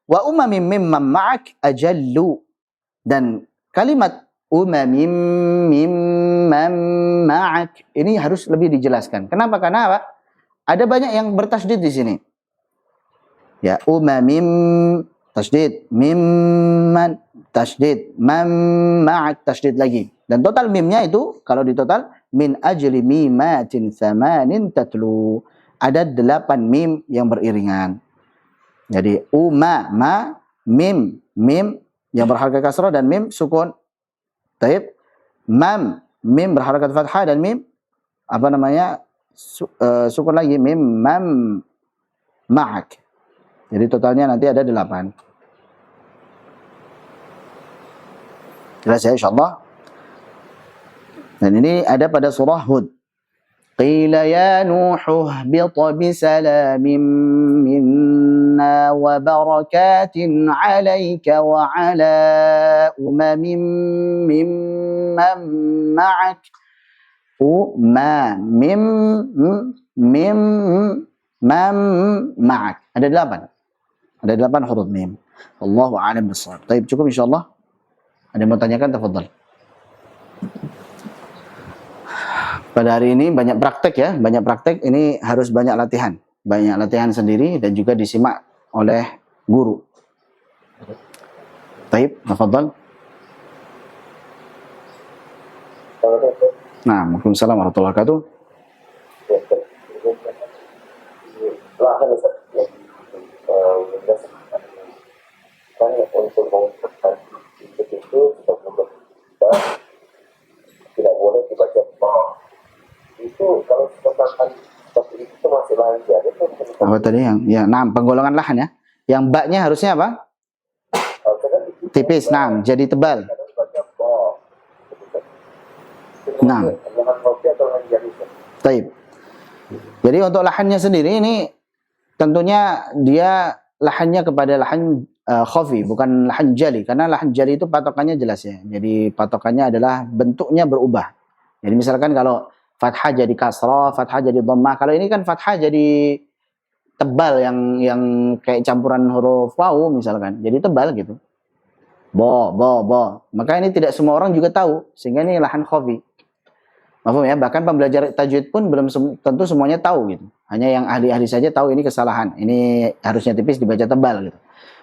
Speaker 1: wa umamim mimman ma'ak ajallu, dan kalimat umamim mimman ma'ak ini harus lebih dijelaskan. Kenapa? Karena apa? Ada banyak yang bertasydid di sini. Ya, umamim tasydid, mimman tasydid, man ma'ak tasydid lagi. Dan total mimnya itu kalau di total min ajli mimatin thamanin tatlu. Ada 8 mim yang beriringan. Jadi ma, mim yang berharakat kasrah dan mim sukun. Taib. Mam, mim berharakat fathah dan mim apa namanya? Sukun lagi, mim mam ma'ak. Jadi totalnya nanti ada 8. Jelas ya insyaallah. Dan ini ada pada surah Hud. Qila ya Nuhu ihbit bisalamin minna wa barakatin 'alaika wa 'ala umamin mimman ma'ak. Mim mam ma'ak. Ada 8. Ada 8 huruf mim. Wallahu a'lam bissawab. Baik, cukup insyaallah. Ada yang mau tanyakan, tafadhal. Pada hari ini banyak praktek ya, banyak praktek, ini harus banyak latihan. Banyak latihan sendiri dan juga disimak oleh guru. Baik, tafadhal. Nah, Waalaikumsalam warahmatullahi wabarakatuh.
Speaker 2: Tidak boleh dibaca itu kalau misalkan seperti itu masih lancar.
Speaker 1: Apa tadi yang ya, penggolongan lahan ya. Yang baknya harusnya apa? Tipis, jadi tebal. Baik. Jadi untuk lahannya sendiri ini tentunya dia lahannya kepada lahan khafi, bukan lahan jali, karena lahan jali itu patokannya jelas ya. Jadi patokannya adalah bentuknya berubah. Jadi misalkan kalau fathah jadi kasrah, fathah jadi dhammah. Kalau ini kan fathah jadi tebal yang kayak campuran huruf wawu misalkan. Jadi tebal gitu. Bo. Maka ini tidak semua orang juga tahu, sehingga ini lahan khafi. Mahfum ya? Bahkan pembelajar tajwid pun belum tentu semuanya tahu gitu. Hanya yang ahli-ahli saja tahu ini kesalahan. Ini harusnya tipis dibaca tebal gitu.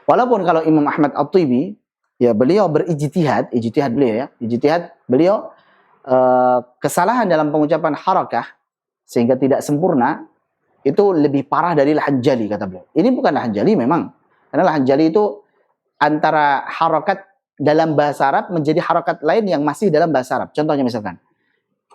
Speaker 1: Walaupun kalau Imam Ahmad At-Tibi ya beliau berijtihad beliau kesalahan dalam pengucapan harakah sehingga tidak sempurna itu lebih parah dari lahan jali kata beliau. Ini bukan lahan jali memang. Karena lahan jali itu antara harakat dalam bahasa Arab menjadi harakat lain yang masih dalam bahasa Arab. Contohnya misalkan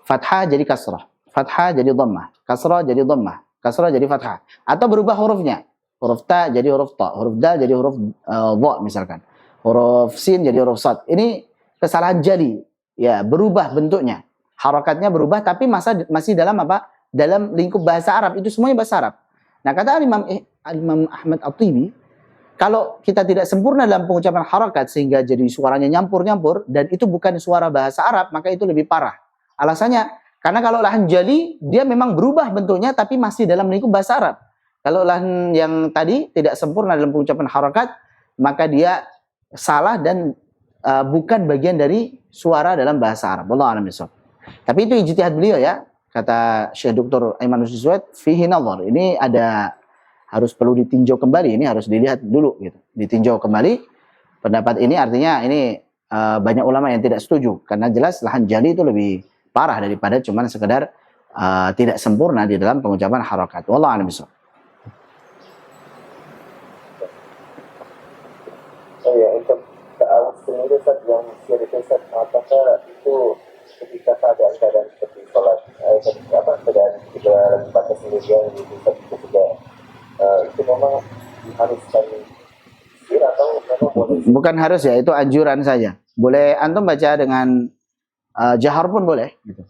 Speaker 1: fathah jadi kasrah, fathah jadi dhammah, kasrah jadi dhammah, kasrah jadi fathah, atau berubah hurufnya. Huruf ta jadi huruf ta, huruf dal jadi huruf dha misalkan. Huruf sin jadi huruf sad. Ini kesalahan jali. Ya, berubah bentuknya. Harakatnya berubah tapi masih dalam apa? Dalam lingkup bahasa Arab. Itu semuanya bahasa Arab. Nah, kata Imam Ahmad At-Tibi, kalau kita tidak sempurna dalam pengucapan harakat sehingga jadi suaranya nyampur-nyampur dan itu bukan suara bahasa Arab, maka itu lebih parah. Alasannya, karena kalau lahan jali, dia memang berubah bentuknya tapi masih dalam lingkup bahasa Arab. Kalau lahan yang tadi tidak sempurna dalam pengucapan harakat, maka dia salah dan bukan bagian dari suara dalam bahasa Arab. Wallahu a'lam bishawab. Tapi itu ijtihad beliau ya. Kata Syekh Dr. Aiman Nusiswet, fihi nazar. Ini harus perlu ditinjau kembali. Ini harus dilihat dulu gitu. Ditinjau kembali. Pendapat ini artinya ini banyak ulama yang tidak setuju karena jelas lahan jali itu lebih parah daripada cuman sekedar tidak sempurna di dalam pengucapan harakat. Wallahu a'lam bishawab.
Speaker 2: Oh ya, untuk sendiri yang siapa apakah itu ketika keadaan seperti sholat keadaan kita baca sendirian itu juga itu memang harus atau memang boleh?
Speaker 1: Bukan harus ya, itu anjuran saja. Boleh antum baca dengan jahar pun boleh gitu.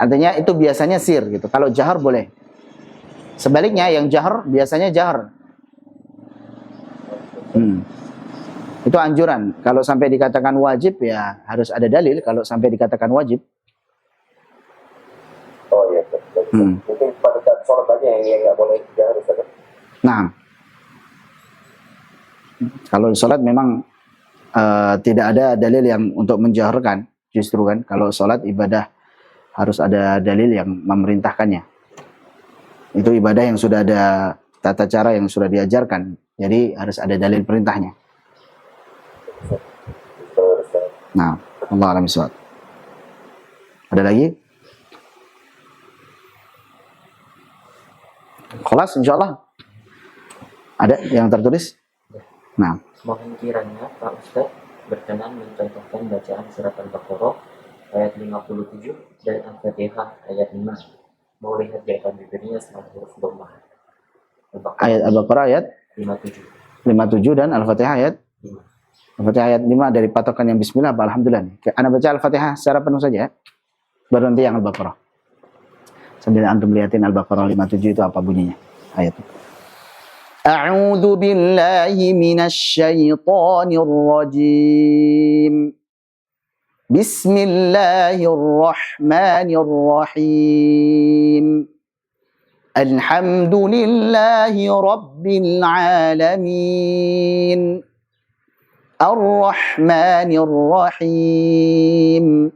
Speaker 1: Artinya itu biasanya sir gitu. Kalau jahar boleh. Sebaliknya yang jahar biasanya jahar. Itu anjuran. Kalau sampai dikatakan wajib ya harus ada dalil. Kalau sampai dikatakan wajib.
Speaker 2: Oh iya, betul. Mungkin pada saat sholat aja yang nggak boleh jahar, Ustaz.
Speaker 1: Nah, kalau sholat memang tidak ada dalil yang untuk menjaharkan. Justru kan kalau sholat ibadah harus ada dalil yang memerintahkannya. Itu ibadah yang sudah ada tata cara yang sudah diajarkan. Jadi harus ada dalil perintahnya. Nah, Allah alam bisawab. Ada lagi? Kelas insyaallah. Ada yang tertulis? Nah,
Speaker 3: Mohon kiranya Pak Ustadz berkenan mencontohkan bacaan surat Al-Baqarah ayat 57 dan Al-Fatihah ayat 5. Mau lihat jawaban bibirnya sama huruf dhammah.
Speaker 1: Ayat Al-Baqarah ayat
Speaker 3: 57.
Speaker 1: 57 dan Al-Fatihah ayat
Speaker 3: 5.
Speaker 1: Al-Fatihah ayat 5 dari patokan yang bismillah apa alhamdulillah. Anda baca Al-Fatihah secara penuh saja ya. Baru nanti yang Al-Baqarah. Sambil antum lihatin Al-Baqarah 57 itu apa bunyinya ayat itu. A'udzu billahi minasy syaithanir rajim. Bismillahirrahmanirrahim. Alhamdulillahi rabbil alamin. Ar-Rahmanir Rahim.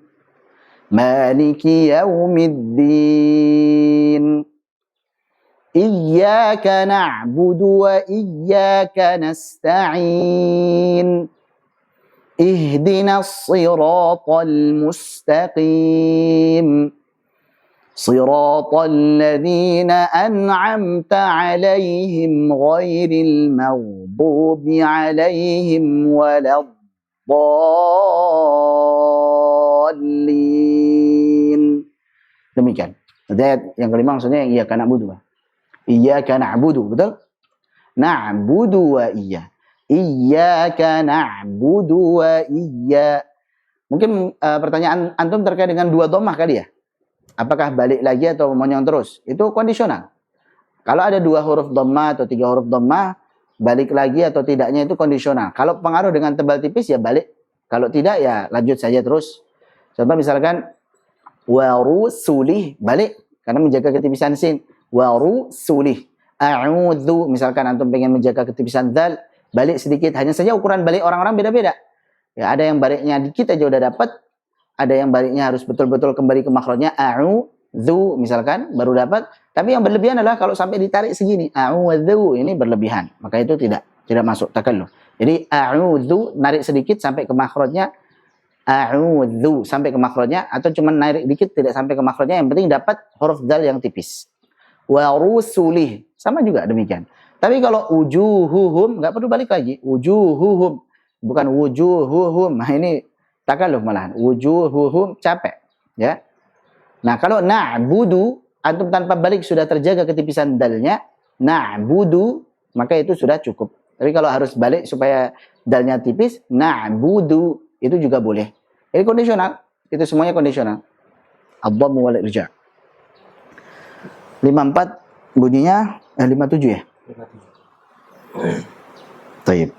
Speaker 1: Maliki yaumiddin. Iyyaka na'budu wa iyyaka nasta'in. Ihdinas siratal mustaqim. Siratal ladzina an'amta 'alaihim ghairil maghdubi 'alaihim waladdallin. Demikian. Ayat yang kelima maksudnya iyyaka na'budu. Iyyaka na'budu, betul? Na'budu wa iya. Iyyaka na'budu wa iya. Mungkin pertanyaan antum terkait dengan dua dhammah kali ya? Apakah balik lagi atau monyong terus? Itu kondisional. Kalau ada dua huruf dhammah atau tiga huruf dhammah, balik lagi atau tidaknya itu kondisional. Kalau pengaruh dengan tebal tipis ya balik. Kalau tidak ya lanjut saja terus. Contoh misalkan wa rusulih, balik karena menjaga ketipisan sin. Wa rusulih. A'udzu, misalkan antum pengen menjaga ketipisan dzal, balik sedikit. Hanya saja ukuran balik orang-orang beda-beda. Ya, ada yang baliknya dikit aja udah dapat, ada yang baliknya harus betul-betul kembali ke makhrajnya a'udzu misalkan baru dapat. Tapi yang berlebihan adalah kalau sampai ditarik segini, a'udzu, ini berlebihan. Maka itu tidak masuk takalluf. Jadi a'udzu narik sedikit sampai ke makhrajnya, a'udzu sampai ke makhrajnya, atau cuma narik dikit tidak sampai ke makhrajnya, yang penting dapat huruf dzal yang tipis. Wa rusulih sama juga demikian. Tapi kalau wujuhuhum enggak perlu balik lagi. Wujuhuhum bukan wujuhuhum. Nah ini takalluf malahan. Wujuhuhum capek, ya. Nah, kalau na'budu antum tanpa balik sudah terjaga ketipisan dalnya, na'budu, maka itu sudah cukup. Tapi kalau harus balik supaya dalnya tipis, na'budu itu juga boleh. Ini kondisional. Itu semuanya kondisional. Ad-dhammu wal irja'. 54 bunyinya 57 ya?
Speaker 3: 57.
Speaker 1: Baik.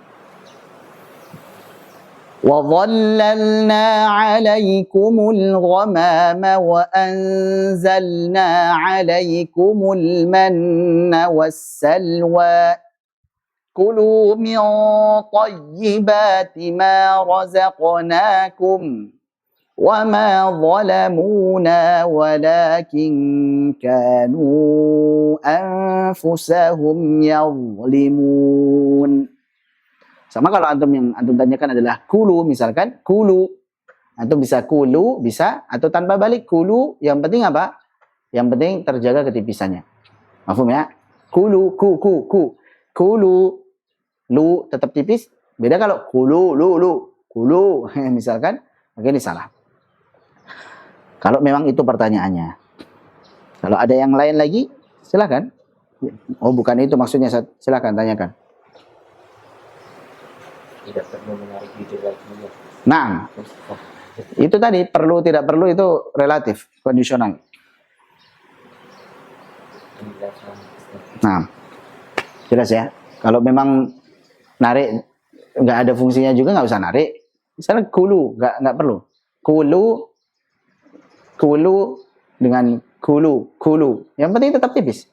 Speaker 1: وَظَلَّلْنَا عَلَيْكُمُ الْغَمَامَ وَأَنزَلْنَا عَلَيْكُمُ الْمَنَّ وَالسَّلْوَىٰ كُلُوا مِن طَيِّبَاتِ مَا رَزَقْنَاكُمْ وَمَا ظَلَمُونَا وَلَكِن كَانُوا أَنفُسَهُمْ يَظْلِمُونَ. Sama kalau antum yang antum tanyakan adalah kulu, misalkan kulu. Antum bisa kulu, bisa, atau tanpa balik kulu. Yang penting apa? Yang penting terjaga ketipisannya. Mafhum ya? Kulu, ku. Kulu, lu tetap tipis. Beda kalau kulu, lu. Kulu, misalkan, maka ini salah. Kalau memang itu pertanyaannya. Kalau ada yang lain lagi, silakan. Oh, bukan itu maksudnya, silakan tanyakan.
Speaker 3: tidak perlu menarik jujur lagi ya.
Speaker 1: Nah, itu tadi perlu tidak perlu itu relatif, kondisional. Nah, jelas ya. Kalau memang narik nggak ada fungsinya juga nggak usah narik. Misalnya kulu nggak perlu. Kulu dengan kulu. Yang penting tetap tipis.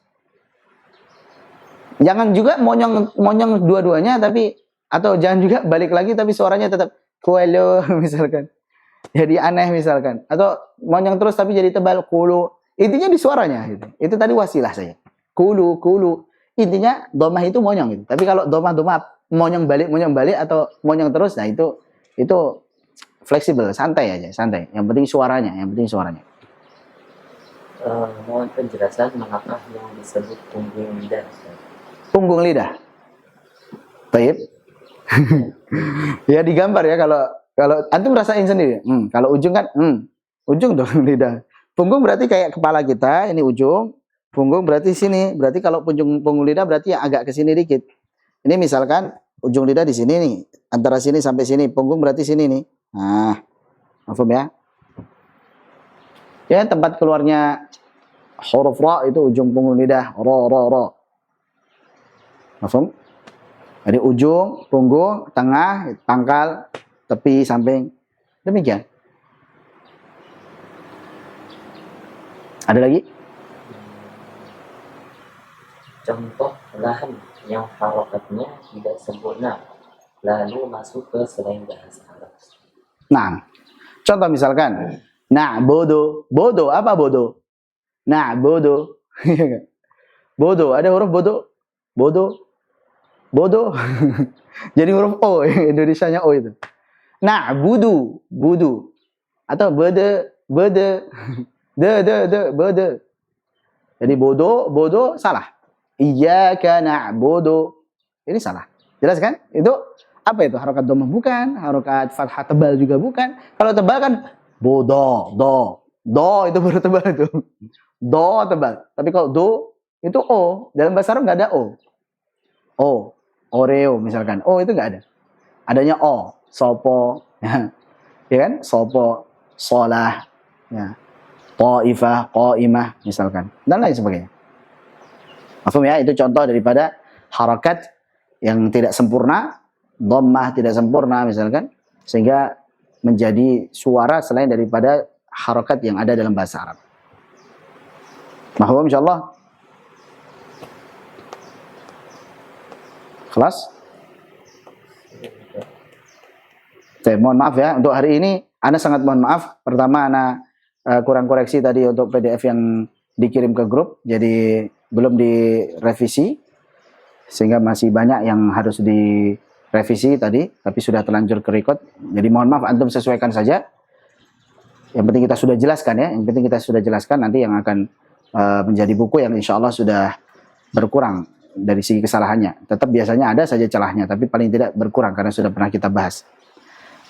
Speaker 1: Jangan juga monyong dua-duanya tapi atau jangan juga balik lagi tapi suaranya tetap kulu misalkan. Jadi aneh misalkan. Atau monyong terus tapi jadi tebal kulu. Intinya di suaranya gitu. Itu tadi wasilah saya. Kulu. Intinya domah itu monyong gitu. Tapi kalau domah monyong balik atau monyong terus, nah itu fleksibel, santai aja, santai. Yang penting suaranya.
Speaker 3: Mohon penjelasan manakah yang disebut punggung lidah?
Speaker 1: Punggung lidah. Baik. Ya digambar ya kalau antum rasain sendiri. Kalau ujung kan, ujung dong lidah. Punggung berarti kayak kepala kita, ini ujung. Punggung berarti sini. Berarti kalau punggung lidah berarti yang agak ke sini dikit. Ini misalkan ujung lidah di sini nih, antara sini sampai sini. Punggung berarti sini nih. Nah, paham ya? Ya, tempat keluarnya huruf ra itu ujung punggung lidah. Ra. Paham? Jadi ujung, punggung, tengah, pangkal, tepi, samping. Demikian. Ada lagi?
Speaker 3: Contoh lahan yang harokatnya tidak sempurna lalu masuk ke selain bahasa Arab.
Speaker 1: Nah, contoh misalkan, bodoh apa bodoh? Bodoh. Bodoh, ada huruf bodoh. Jadi huruf O, Indonesianya O itu. Budu. Atau bede. Bede. Jadi bodoh salah. Iyyaka na'budu. Ini salah. Jelas kan? Itu apa itu? Harokat dhammah bukan, harokat fathah tebal juga bukan. Kalau tebal kan bodo, do itu baru tebal itu. Do tebal. Tapi kalau do itu o. Dalam bahasa Arab nggak ada o. Oreo misalkan. O itu nggak ada. Adanya o. Sopo. Ya kan? Sopo. Solah. Ya. Qaifah, qaimah misalkan. Dan lain sebagainya. Paham ya? Itu contoh daripada harakat yang tidak sempurna, dhammah tidak sempurna misalkan, sehingga menjadi suara selain daripada harakat yang ada dalam bahasa Arab. Mahfum insyaallah? Kelas? Mohon maaf ya, untuk hari ini Ana sangat mohon maaf. Pertama Ana kurang koreksi tadi untuk PDF yang dikirim ke grup, jadi belum direvisi, sehingga masih banyak yang harus direvisi tadi, tapi sudah terlanjur ke record. Jadi mohon maaf, antum sesuaikan saja. Yang penting kita sudah jelaskan ya, nanti yang akan menjadi buku yang insya Allah sudah berkurang dari segi kesalahannya. Tetap biasanya ada saja celahnya, tapi paling tidak berkurang karena sudah pernah kita bahas.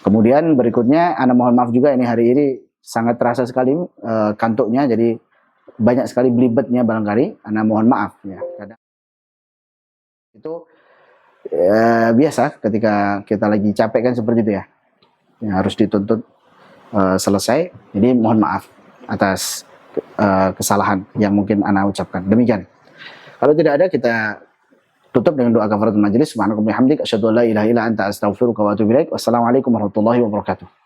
Speaker 1: Kemudian berikutnya, Ana mohon maaf juga ini hari ini sangat terasa sekali kantuknya, jadi banyak sekali belibetnya barangkali. Ana mohon maaf ya. Kadang itu biasa ketika kita lagi capek kan seperti itu ya. Harus dituntut selesai. Jadi mohon maaf atas kesalahan yang mungkin Ana ucapkan. Demikian. Kalau tidak ada, kita tutup dengan doa kafaratul majelis. Subhanakallahumma wa bihamdika asyhadu an la ilaha illa anta astaghfiruka wa atubu ilaik. Wassalamualaikum warahmatullahi wabarakatuh.